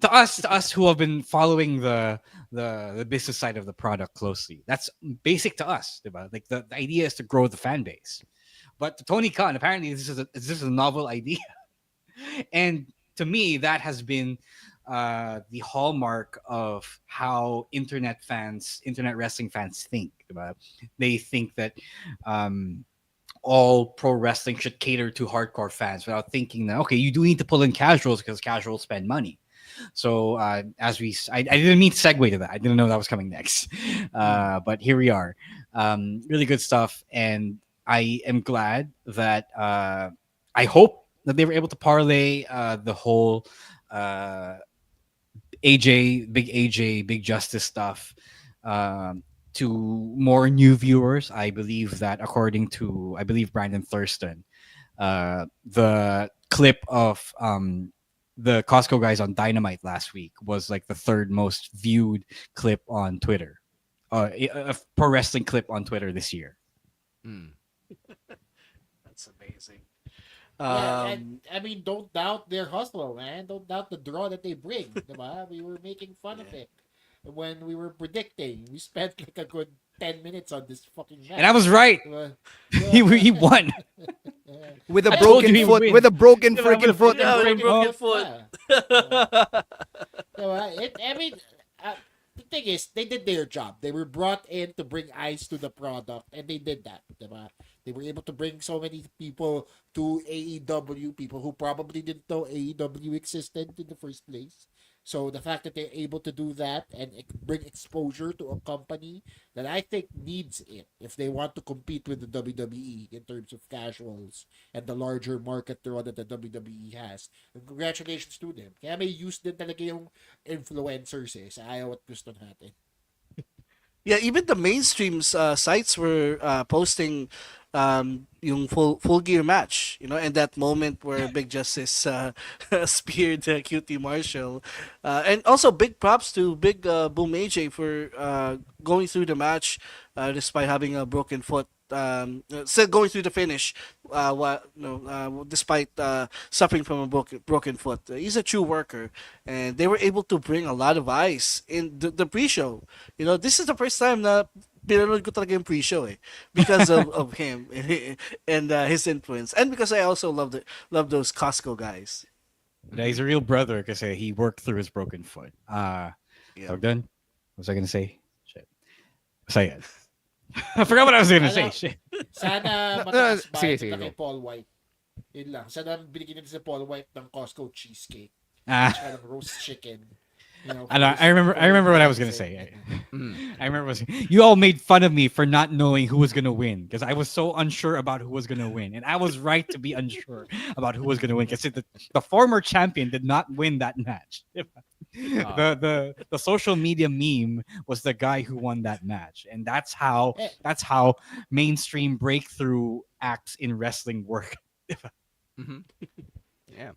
to us who have been following the business side of the product closely, that's basic to us, diba? Like the idea is to grow the fan base. But to Tony Khan, apparently this is a novel idea. And to me, that has been the hallmark of how internet wrestling fans think. Diba? They think that all pro wrestling should cater to hardcore fans without thinking that, okay, you do need to pull in casuals because casuals spend money. So I didn't mean to segue to that. I didn't know that was coming next. But here we are. Really good stuff. And I am glad that I hope that they were able to parlay the whole Big Justice stuff to more new viewers. I believe that according to Brandon Thurston, the clip of the Costco guys on Dynamite last week was like the third most viewed clip on Twitter, a pro wrestling clip on Twitter this year. That's amazing. And, I mean, don't doubt their hustle, man. Don't doubt the draw that they bring. Diba? We were making fun of it when we were predicting. We spent like a good 10 minutes on this fucking match. And I was right. He won. With a broken foot. With a broken freaking foot. Yeah, with a broken foot. I mean, the thing thing is, they did their job. They were brought in to bring eyes to the product, and they did that. Diba? They were able to bring so many people to AEW, people who probably didn't know AEW existed in the first place. So the fact that they're able to do that and bring exposure to a company that I think needs it if they want to compete with the WWE in terms of casuals and the larger market draw that the WWE has. And congratulations to them. Kaya may use din talaga yung influencers sa ayaw at gusto natin. Yeah, even the mainstream sites were posting yung full gear match, and that moment where Big Justice speared QT Marshall, and also big props to Big Boom AJ for going through the match despite having a broken foot. Still going through the finish, despite suffering from a broken foot. He's a true worker, and they were able to bring a lot of eyes in the pre-show. This is the first time na pinanood ko talaga yung pre-show because of him and his influence, and because I also love those Costco guys. He's a real brother because he worked through his broken foot. Yeah. Done. What was I gonna say? Shit. Say it. I forgot what I was gonna say. Shit. Sana mataas ba kay Paul White. Yun lang. Sana binigyan nila si Paul White ng Costco cheesecake. Tsaka ng roast chicken. I remember what I was gonna say. I remember you all made fun of me for not knowing who was gonna win because I was so unsure about who was gonna win, and I was right to be unsure about who was gonna win because the former champion did not win that match. The social media meme was the guy who won that match, and that's how mainstream breakthrough acts in wrestling work. Yeah.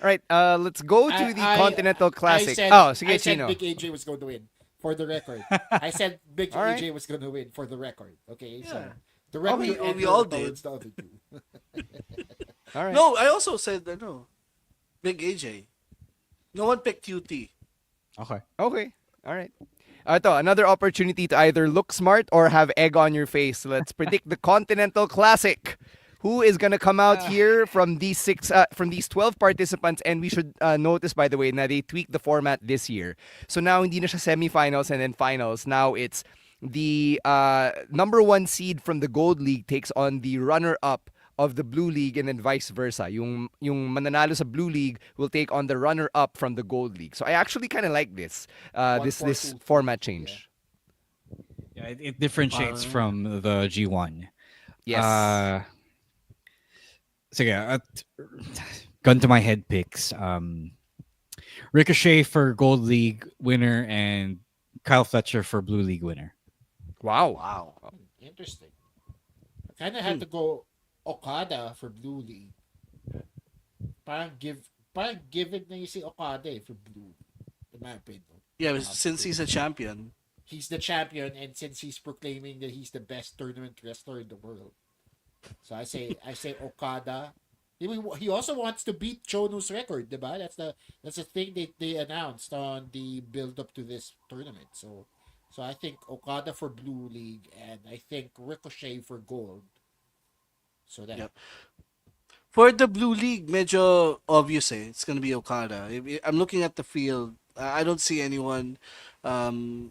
All right, let's go to the Continental Classic. I said Big AJ was going to win, for the record. I said Big AJ was going to win, for the record. Okay, so the record we all did. The other two. All right. No, I also said Big AJ. No one picked QT. Okay. All right. Ito, another opportunity to either look smart or have egg on your face. Let's predict the Continental Classic. Who is gonna come out here from these 12 participants? And we should notice, by the way, na they tweaked the format this year. So now hindi na siya semifinals and then finals. Now it's the number 1 seed from the Gold League takes on the runner-up of the Blue League, and then vice versa. Yung mananalo sa Blue League will take on the runner-up from the Gold League. So I actually kind of like this this format change. Yeah, it differentiates from the G1. Yes. So yeah, gun to my head picks. Ricochet for Gold League winner and Kyle Fletcher for Blue League winner. Wow. Interesting. I kind of had to go Okada for Blue League. Parang give it na yung si Okada for Blue, in my opinion. Yeah, since he's a champion. He's the champion, and since he's proclaiming that he's the best tournament wrestler in the world. So I say Okada. He also wants to beat Chono's record, diba? That's the thing they announced on the build up to this tournament. So I think Okada for Blue League, and I think Ricochet for Gold. So that. Yep. For the Blue League, medyo obvious it's gonna be Okada. I'm looking at the field. I don't see anyone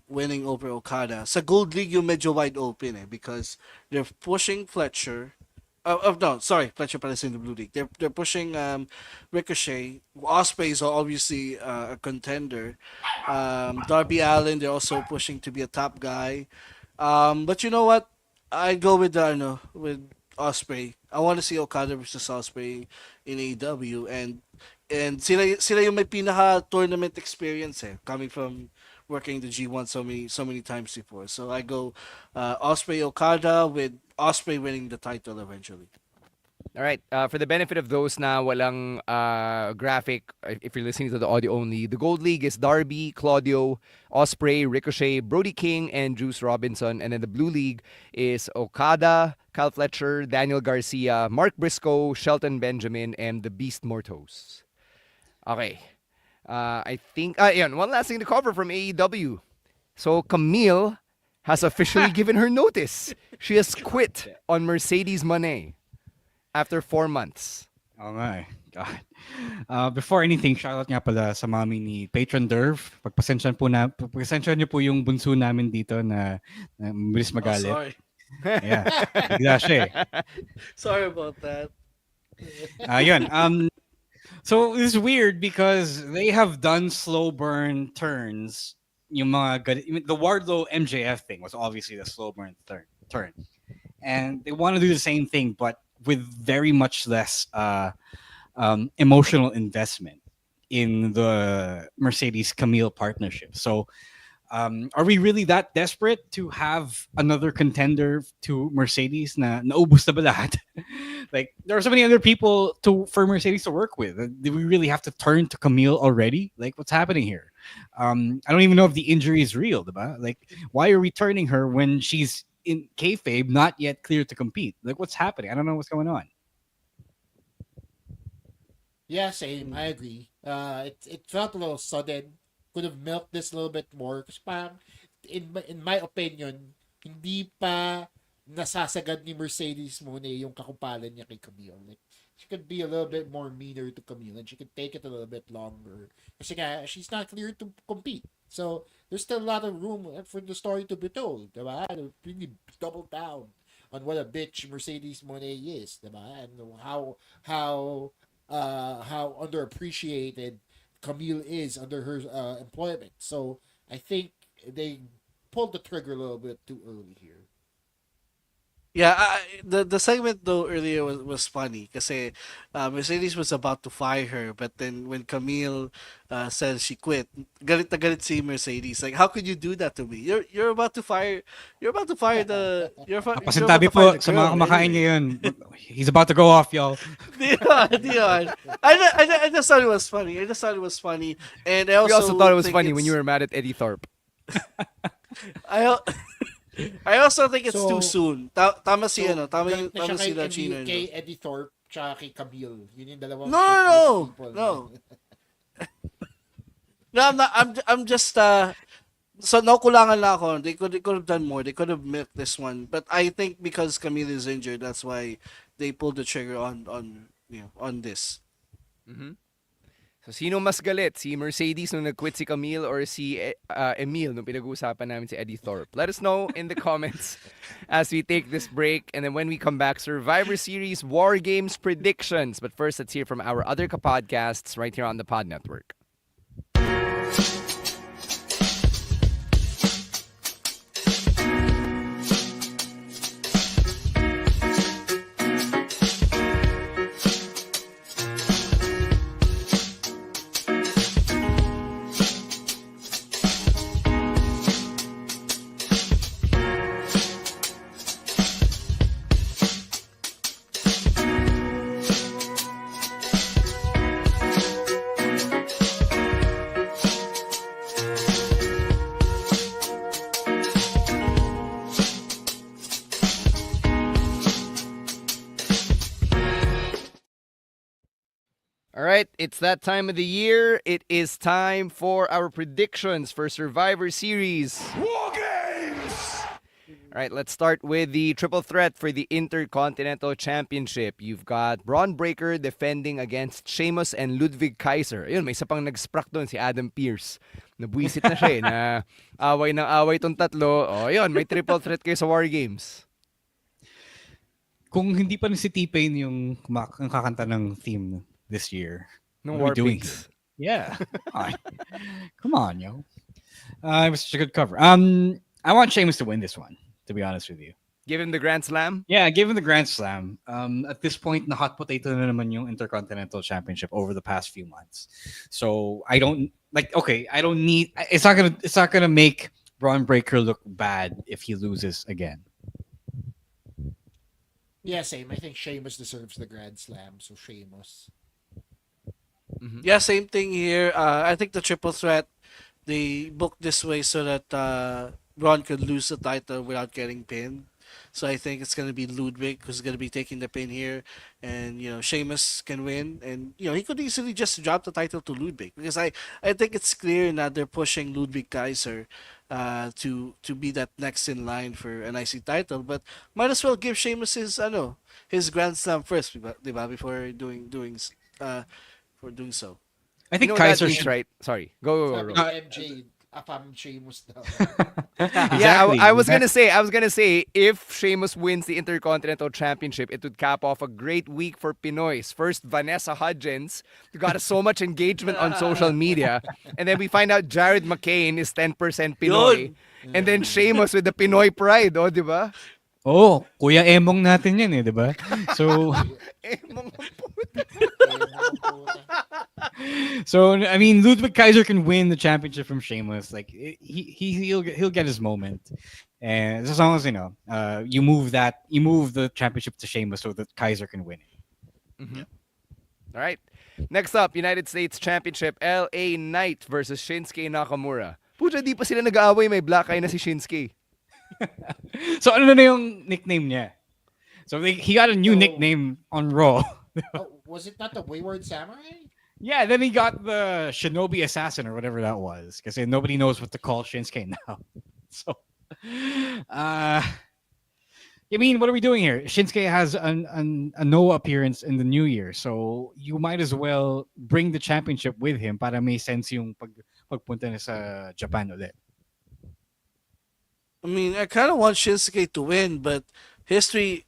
winning over Okada. Sa Gold League, yung medyo wide open because they're pushing Fletcher. No, sorry, Fletcher pala in the Blue League. They're pushing Ricochet. Ospreay is obviously a contender. Darby Allin, they're also pushing to be a top guy. But you know what? I'd go with with Ospreay. I want to see Okada versus Ospreay in AEW, and sila yung may pinaka tournament experience coming from working the G1 so many times before. So I go Ospreay Okada, with Ospreay winning the title eventually. All right. For the benefit of those na walang graphic, if you're listening to the audio only, the Gold League is Darby, Claudio, Ospreay, Ricochet, Brody King, and Juice Robinson. And then the Blue League is Okada, Kyle Fletcher, Daniel Garcia, Mark Briscoe, Shelton Benjamin, and the Beast Mortos. Okay. I think, one last thing to cover from AEW. So Camille has officially given her notice. She has quit on Mercedes Moné after 4 months. Oh my God. Before anything, shoutout nga pala sa mami ni Patron Derv. Pagpasensya niyo po yung bunso namin dito na mabilis Oh, magalit. sorry. Yeah. Bigla siya eh. Sorry about that. Yun. So it's weird because they have done slow burn turns. Yung mga the Wardlow MJF thing was obviously the slow burn turn. And they want to do the same thing, but with very much less emotional investment in the Mercedes Camille partnership. So are we really that desperate to have another contender to Mercedes na naubos na ba lahat? Like there are so many other people for Mercedes to work with. Do we really have to turn to Camille already? Like what's happening here? I don't even know if the injury is real, diba? Like why are we turning her when she's in kayfabe, not yet clear to compete? Like what's happening? I don't know what's going on. Yeah, same. I agree. It felt a little sudden. Could have milked this a little bit more. Kasi parang, in my opinion, hindi pa nasasagad ni Mercedes muna yung kakumpalan niya kay Camille. Like, she could be a little bit more meaner to Camille and she could take it a little bit longer. Kasi nga, she's not clear to compete. So, there's still a lot of room for the story to be told. Diba? Really double down on what a bitch Mercedes Monet is. Diba? And how underappreciated Camille is under her employment. So I think they pulled the trigger a little bit too early here. Yeah, the segment though earlier was funny kasi Mercedes was about to fire her, but then when Camille says she quit, galit na galit si Mercedes. Like, how could you do that to me? You're about to fire you're about Pasintabi to fire po the sa mga girl kumakain anyway. ngayon. He's about to go off, y'all. Dion. I just thought it was funny. I just thought it was funny, and I We also thought it was think funny when you it's were mad at Eddie Thorpe. I al- I also think it's too So, soon. Tama si ano, galit na tama siya si La Chino. kay Eddie Thorpe tsaka kay Camille. Yun yung dalawang No, shitless no, people. no, no. I'm not. I'm just. So nakulangan lang ako. They could have done more. They could have milked this one. But I think because Camille is injured, that's why they pulled the trigger on this. Mm-hmm. So, sino mas galit? Si Mercedes nung nag-quit si Camille or si Emil nung pinag-uusapan namin si Eddie Thorpe? Let us know in the comments as we take this break. And then when we come back, Survivor Series War Games predictions. But first, let's hear from our other podcasts right here on the Pod Network. All right, it's that time of the year. It is time for our predictions for Survivor Series. WarGames! All right, let's start with the triple threat for the Intercontinental Championship. You've got Braun Breaker defending against Sheamus and Ludwig Kaiser. Ayun, may isa pang nag-sprack doon, si Adam Pearce. Nabuisit na siya na away ng away tong tatlo. O, yun, may triple threat kayo sa War Games. Kung hindi pa si T-Pain yung kakanta ng theme this year, No what are we War doing Pigs. here? Yeah. Come on, yo. It was such a good cover. I want Sheamus to win this one, to be honest with you. Give him the Grand Slam? Yeah, give him the Grand Slam. At this point, na hot potato na naman yung Intercontinental Championship over the past few months. So I don't need. It's not gonna make Braun Breaker look bad if he loses again. Yeah, same. I think Sheamus deserves the Grand Slam. So Sheamus. Mm-hmm. Yeah, same thing here. I think the triple threat they booked this way so that Braun could lose the title without getting pinned. So I think it's gonna be Ludwig who's gonna be taking the pin here, and Sheamus can win, and he could easily just drop the title to Ludwig because I think it's clear now they're pushing Ludwig Kaiser to be that next in line for an IC title, but might as well give Sheamus his Grand Slam first, diba, uh for doing so. I You think know that Kaiser means, should. right? Sorry. Go, Sabi Ro. ni MJ, apam Sheamus daw. Yeah, Exactly. I was gonna say, if Sheamus wins the Intercontinental Championship, it would cap off a great week for Pinoys. First, Vanessa Hudgens, who got so much engagement on social media, and then we find out Jared McCain is 10% Pinoy, Yun! and then Sheamus with the Pinoy pride, oh, di ba? Oh, Kuya Emong natin yan di ba? So, Eh, mga so I mean, Ludwig Kaiser can win the championship from Sheamus. Like he'll get his moment, and as long as you move the championship to Sheamus so that Kaiser can win it. Mhm. All right. Next up, United States Championship, LA Knight versus Shinsuke Nakamura. Pucha, di pa sila nag-aaway, may black eye na si Shinsuke. So ano na yung nickname niya? So he got a new So- nickname on Raw. Oh, was it not the Wayward Samurai? Yeah, then he got the Shinobi Assassin or whatever that was because nobody knows what to call Shinsuke now. So, I mean, what are we doing here? Shinsuke has a no appearance in the new year, so you might as well bring the championship with him para may sense yung pagpunta na sa Japan ulit. I mean, I kind of want Shinsuke to win, but history.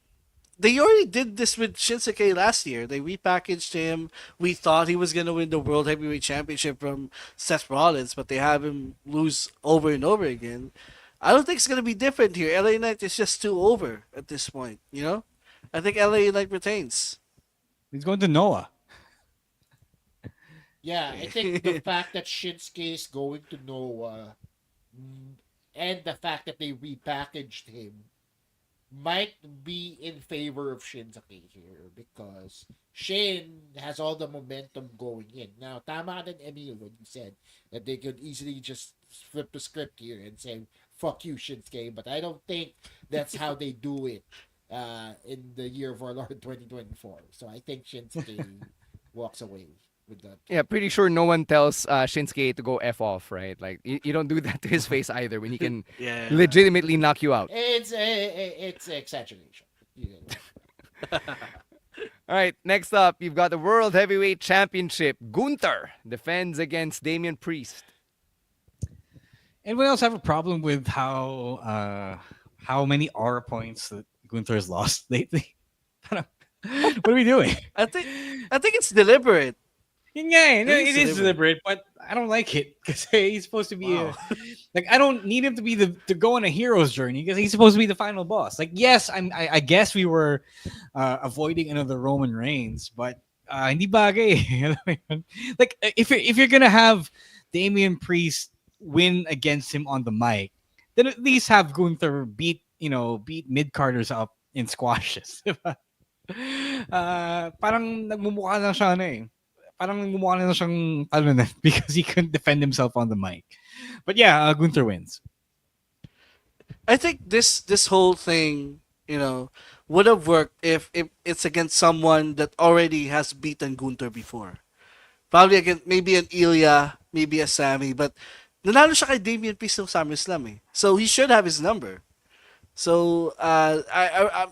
They already did this with Shinsuke last year. They repackaged him. We thought he was going to win the World Heavyweight Championship from Seth Rollins, but they have him lose over and over again. I don't think it's going to be different here. LA Knight is just too over at this point, I think LA Knight retains. He's going to Noah. Yeah, I think the fact that Shinsuke is going to Noah and the fact that they repackaged him might be in favor of Shinsuke here because Shin has all the momentum going in. Now, tama ka din, Emil, when you said that they could easily just flip the script here and say, fuck you, Shinsuke, but I don't think that's how they do it in the year of our Lord 2024. So I think Shinsuke walks away with that. Yeah, pretty sure no one tells Shinsuke to go F off, right? Like, you don't do that to his face either when he can Yeah. legitimately knock you out. It's exaggeration. All right, next up, you've got the World Heavyweight Championship. Gunther defends against Damian Priest. Anyone else have a problem with how many R points that Gunther has lost lately? What are we doing? I think it's deliberate. Yun nga eh. No, It is it is deliberate, but I don't like it because he's supposed to be like I don't need him to be to go on a hero's journey because he's supposed to be the final boss. Like yes, I guess we were avoiding another Roman Reigns, but hindi bagay. Like if you're gonna have Damian Priest win against him on the mic, then at least have Gunther beat mid carders up in squashes. Parang nagmumukha lang siya parang gumawa na siyang talunan because he couldn't defend himself on the mic. But yeah, Gunther wins. I think this whole thing, would have worked if it's against someone that already has beaten Gunther before. Probably against maybe an Ilya, maybe a Sammy, but nanalo siya kay Damian Priest ng SummerSlam eh. So he should have his number. So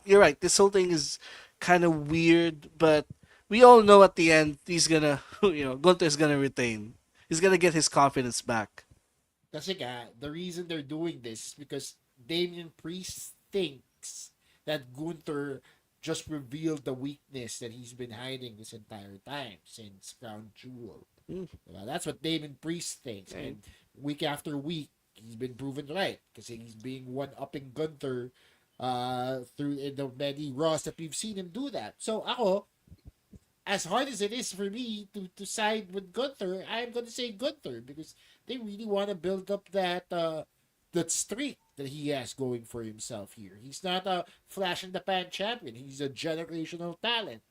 you're right. This whole thing is kind of weird, but we all know at the end he's gonna, Gunther's gonna retain. He's gonna get his confidence back. Kasi the reason they're doing this is because Damian Priest thinks that Gunther just revealed the weakness that he's been hiding this entire time since Crown Jewel. That's what Damian Priest thinks. And week after week, he's been proven right because he's being one-upping Gunther through in the many Raws that we've seen him do that. So ako, as hard as it is for me to side with Gunther, I'm going to say Gunther because they really want to build up that streak that he has going for himself here. He's not a flash in the pan champion. He's a generational talent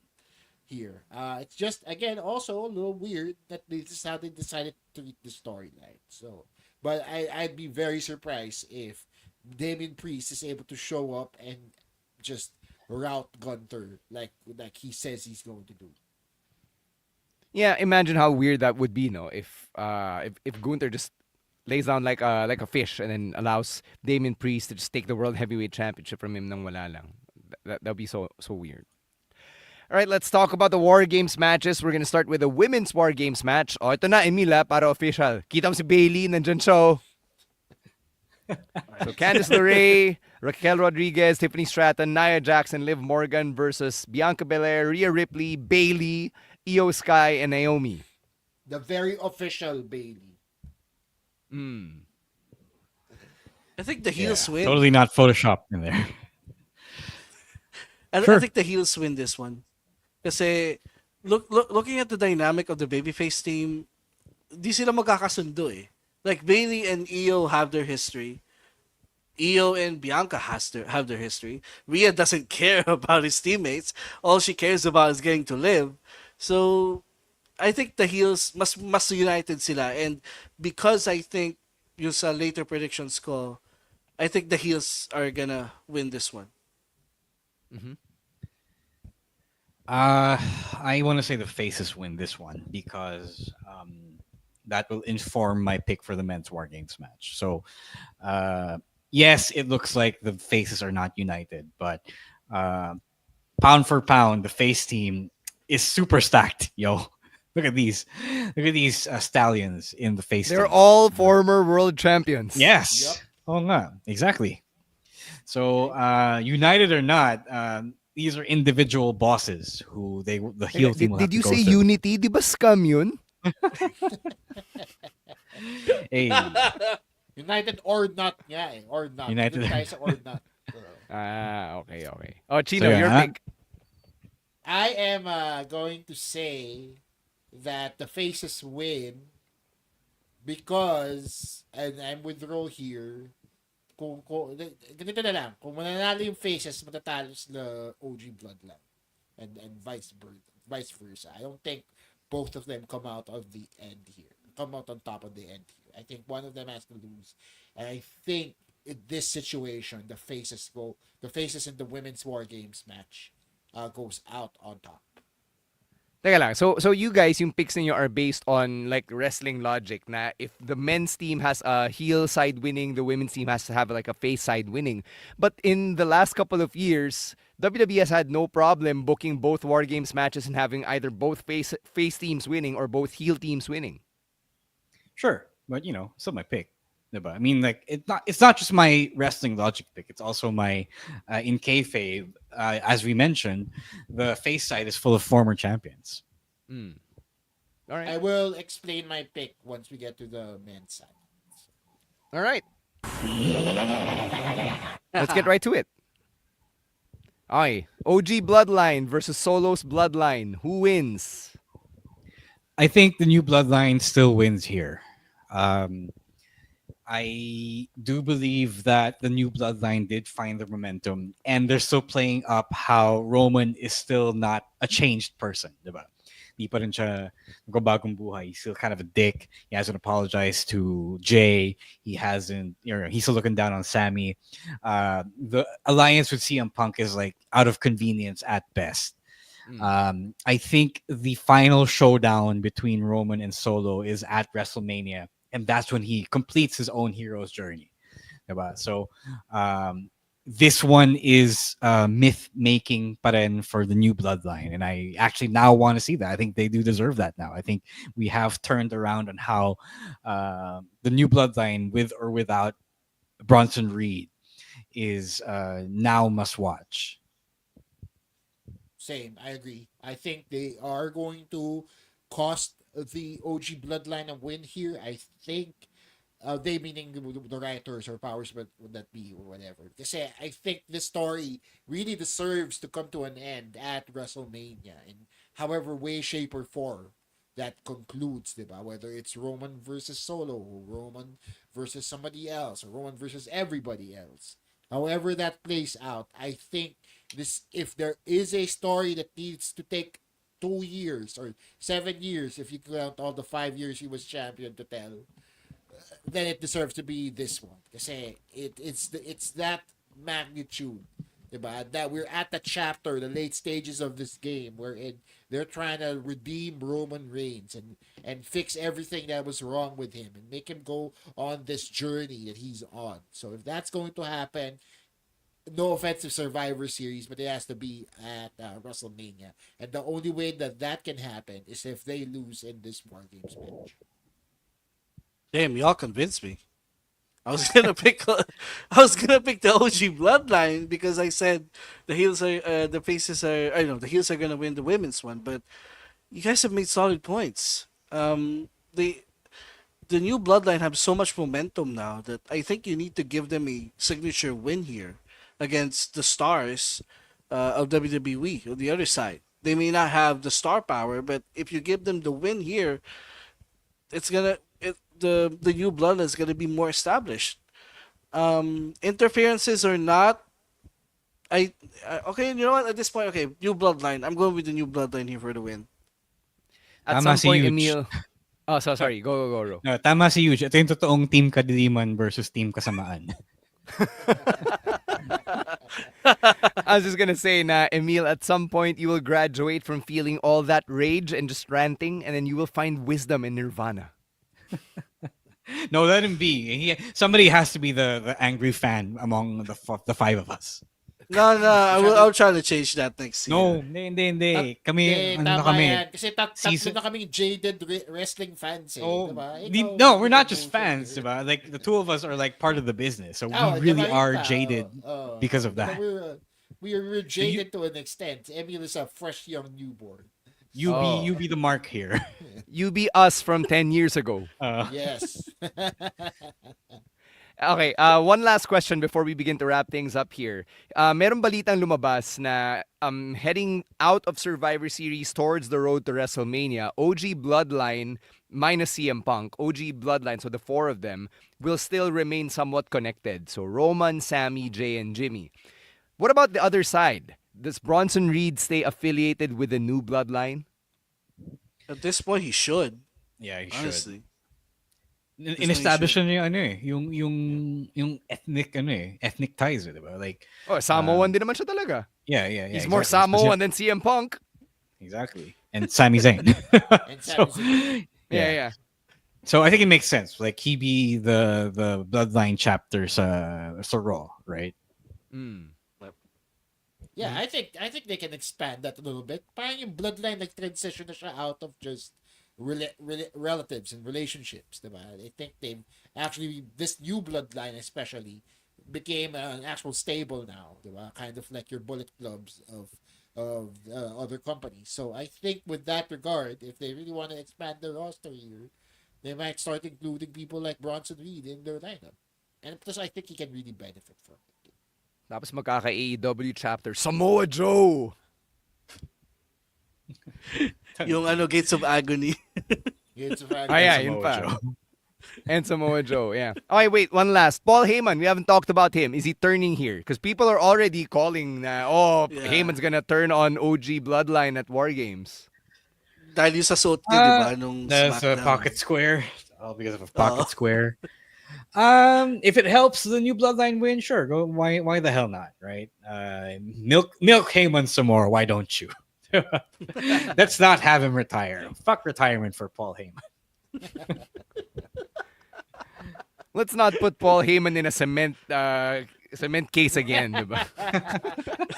here. It's just, again, also a little weird that this is how they decided to treat the storyline. So, but I'd be very surprised if Damien Priest is able to show up and just route Gunter like he says he's going to do. Yeah, imagine how weird that would be, no? If Gunther just lays down like a fish and then allows Damien Priest to just take the World Heavyweight Championship from him nang wala lang. That'd be so weird. All right, let's talk about the War Games matches. We're gonna start with the women's War Games match. Oh, ito na, Emila, para official. Kita mo si Bailey, nandyan siya. Oh. So Candice LeRae, Raquel Rodriguez, Tiffany Stratton, Nia Jackson, Liv Morgan versus Bianca Belair, Rhea Ripley, Bailey, Io Sky, and Naomi. The very official Bailey. I think the heels win. Totally not photoshopped in there. I think the heels win this one. Kasi looking at the dynamic of the babyface team, di sila magkakasundo eh. Like Bailey and Io have their history. Io and Bianca have their history. Rhea doesn't care about his teammates. All she cares about is getting to live. So I think the heels mas united sila, and because I think yung sa later predictions ko, I think the heels are gonna win this one. I want to say the faces win this one because that will inform my pick for the men's War Games match. So, yes, it looks like the faces are not united, but pound for pound, the face team is super stacked, yo. Look at these stallions in the face. They're team. all former world champions. Yes. Yep. Oh, no, exactly. So, united or not, these are individual bosses who the heel team will have Did you to go say through. unity? Di ba scam yun? Hey, United or not, yeah, or not. United. Dun tayo sa or not. Okay. Oh, Chino, So, your yeah, pick. I am going to say that the faces win because, and I'm with Ro here, ganito na lang, kung mananalo yung faces, matatalo sila OG Bloodline. And vice versa. I don't think both of them come out of the end here. Come out on top of the end here. I think one of them has to lose. And I think in this situation, the faces in the women's War Games match goes out on top. Teka lang. So you guys, yung picks ninyo are based on like wrestling logic na if the men's team has a heel side winning, the women's team has to have like a face side winning. But in the last couple of years, WWE has had no problem booking both War Games matches and having either both face teams winning or both heel teams winning. sure, but still my pick. Diba? I mean, like it's not just my wrestling logic pick. It's also my in kayfabe. As we mentioned, the face side is full of former champions. All right. I will explain my pick once we get to the men's side. All right. Let's get right to it. Okay. OG Bloodline versus Solo's Bloodline. Who wins? I think the new bloodline still wins here. I do believe that the new bloodline did find the momentum, and they're still playing up how Roman is still not a changed person, diba? Di pa rin siya nagbabagong buhay. He's still kind of a dick. He hasn't apologized to Jay. He hasn't, he's still looking down on Sammy. The alliance with CM Punk is like out of convenience at best. I think the final showdown between Roman and Solo is at WrestleMania, and that's when he completes his own hero's journey. Diba? So this one is myth making pa rin for the new bloodline, and I actually now want to see that. I think they do deserve that now. I think we have turned around on how the new bloodline, with or without Bronson Reed, is now must watch. Same, I agree. I think they are going to cost the OG Bloodline a win here. I think they meaning the writers or powers, but would that be or whatever. Because I think this story really deserves to come to an end at WrestleMania in however way, shape, or form that concludes, diba? Whether it's Roman versus Solo, or Roman versus somebody else, or Roman versus everybody else. However that plays out, I think this, if there is a story that needs to take 2 years or 7 years, if you count all the 5 years he was champion to tell, then it deserves to be this one. Kasi it's that magnitude. Diba? That we're at the chapter, the late stages of this game, wherein they're trying to redeem Roman Reigns and fix everything that was wrong with him and make him go on this journey that he's on. So if that's going to happen, no offensive Survivor Series, but it has to be at WrestleMania. And the only way that that can happen is if they lose in this War Games match. Damn, y'all convinced me. I was gonna pick. I was gonna pick the OG Bloodline because I said the heels are the faces are. I know the heels are gonna win the women's one, but you guys have made solid points. The new Bloodline have so much momentum now that I think you need to give them a signature win here against the stars of WWE on the other side. They may not have the star power, but if you give them the win here, the new Bloodline is gonna be more established. Interferences or not, okay. You know what? At this point, okay, new Bloodline. I'm going with the new Bloodline here for the win. At Tama some si point, Huge. Emil. Oh, so sorry. Go, Ro. No, tama si Huge. Ito yung totoong team kadiliman versus team kasamaan. I was just gonna say na Emil, at some point you will graduate from feeling all that rage and just ranting, and then you will find wisdom in nirvana. No, let him be. Somebody has to be the angry fan among the five of us. No, I'll try to change that next year. No, hindi. Kami, ano na Tama kami? yan. Kasi tatlo na kaming jaded wrestling fans eh. Oh, diba? no, we're not just fans, diba? Like the two of us are like part of the business, so we really are jaded because of that. We're jaded to an extent. Emil is a fresh young newborn. You be the mark here. You be us from 10 years ago. Yes. Okay, one last question before we begin to wrap things up here. Merong balitang lumabas na heading out of Survivor Series towards the road to WrestleMania, OG Bloodline minus CM Punk, OG Bloodline, so the four of them, will still remain somewhat connected. So Roman, Sammy, Jay, and Jimmy. What about the other side? Does Bronson Reed stay affiliated with the new Bloodline? At this point, he should. Yeah, he honestly. should. In-establish niya yung ethnic ties, diba? Like Samoan din naman siya talaga. Yeah. He's more Samoan than CM Punk. Exactly. And Sami Zayn. Yeah. So I think it makes sense. Like he be the Bloodline chapter sa Raw, right? Yeah, I think they can expand that a little bit. Parang yung Bloodline transition na siya out of just relatives and relationships, diba? I think they've actually, this new Bloodline especially, became an actual stable now, diba? Kind of like your Bullet Clubs of other companies. So I think with that regard, if they really want to expand their roster here, they might start including people like Bronson Reed in their lineup. And plus, I think he can really benefit from it. Tapos magkaka-AEW chapter, Samoa Joe! Yung Gates of Agony. Gates of Agony. Oh yeah, yun pa. And Samoa Joe, yeah. Okay, wait, one last. Paul Heyman, we haven't talked about him. Is he turning here? Because people are already calling na, Heyman's gonna turn on OG Bloodline at WarGames. Dahil yung sa suot niya, diba? Nung that's SmackDown. a pocket square. All because of a pocket square. If it helps the new Bloodline win, sure. Go. Why the hell not, right? Milk Heyman some more. Why don't you? Let's not have him retire. Fuck retirement for Paul Heyman. Let's not put Paul Heyman in a cement case again, diba?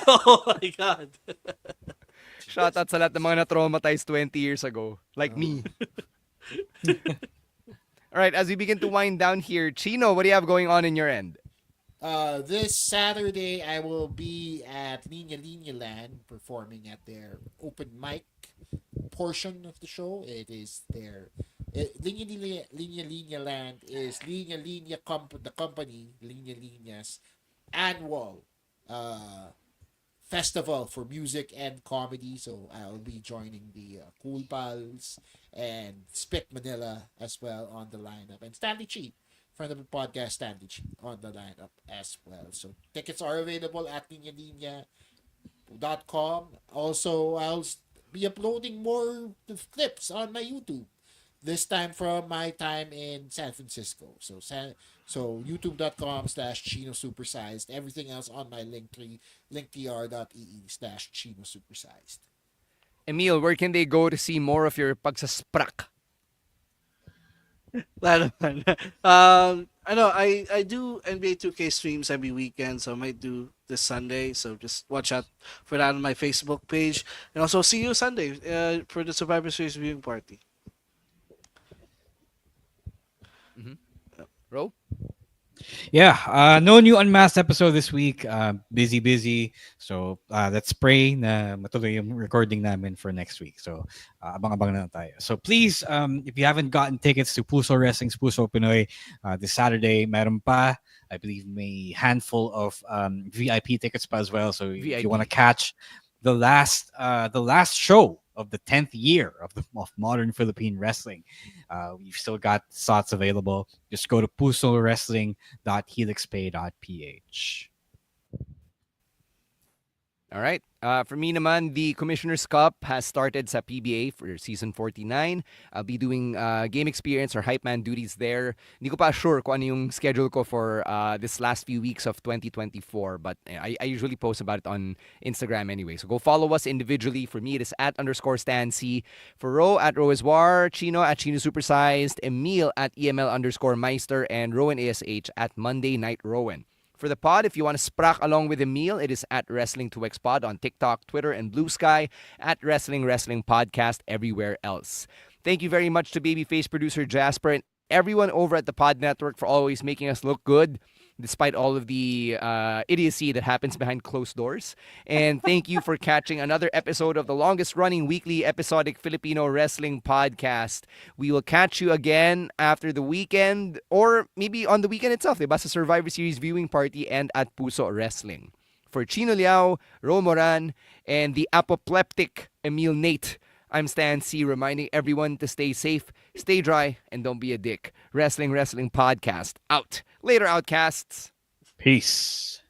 Oh my God. Shout out sa lahat ng mga na-traumatized 20 years ago. Like me. All right, as we begin to wind down here, Chino, what do you have going on in your end? This Saturday, I will be at Linya Linya Land performing at their open mic portion of the show. It is their Linya Linya Land is Linya Linya the company Linya Linya's annual festival for music and comedy. So I'll be joining the Cool Pals and Spit Manila as well on the lineup, and Stanley Cheap, friend of the podcast, Stanley Cheap, on the lineup as well. So tickets are available at linyalinya.com. Also, I'll be uploading more clips on my YouTube This time from my time in San Francisco. So youtube.com/Chino Supersized. Everything else on my link tree, linktr.ee/Chino Supersized. Emil, where can they go to see more of your pagsasprak? Wala naman. I know I do NBA 2K streams every weekend, so I might do this Sunday. So just watch out for that on my Facebook page, and also see you Sunday for the Survivor Series viewing party. Ro? Yeah, no new Unmasked episode this week. Busy. So let's pray na matuloy yung recording namin for next week. So abang-abang na lang tayo. So please, if you haven't gotten tickets to Puso Wrestling's Puso Pinoy this Saturday, meron pa. I believe may handful of VIP tickets pa as well. So if you want to catch the last show of the 10th year of modern Philippine wrestling. We've still got slots available. Just go to pusowrestling.helixpay.ph. All right. For me naman, the Commissioner's Cup has started sa PBA for season 49. I'll be doing game experience or hype man duties there. Hindi ko pa sure kung ano yung schedule ko for this last few weeks of 2024, but I usually post about it on Instagram anyway. So go follow us individually. For me, it is @_StanC. For Ro, @RoisWar, Chino, @Chino Supersized, Emil, @EML_Meister, and Rowan ASH @Monday Night Rowan. For the pod, if you want to sprach along with Emil, it is @Wrestling2XPod on TikTok, Twitter, and Blue Sky, @Wrestling Podcast everywhere else. Thank you very much to Babyface producer Jasper and everyone over at the Pod Network for always making us look good, despite all of the idiocy that happens behind closed doors. And thank you for catching another episode of the longest-running weekly episodic Filipino wrestling podcast. We will catch you again after the weekend, or maybe on the weekend itself, diba? Sa Survivor Series viewing party and at Puso Wrestling. For Chino Liao, Ro Moran, and the apoplectic Emil Nate, I'm Stan C, reminding everyone to stay safe, stay dry, and don't be a dick. Wrestling Podcast out. Later, Outcasts. Peace.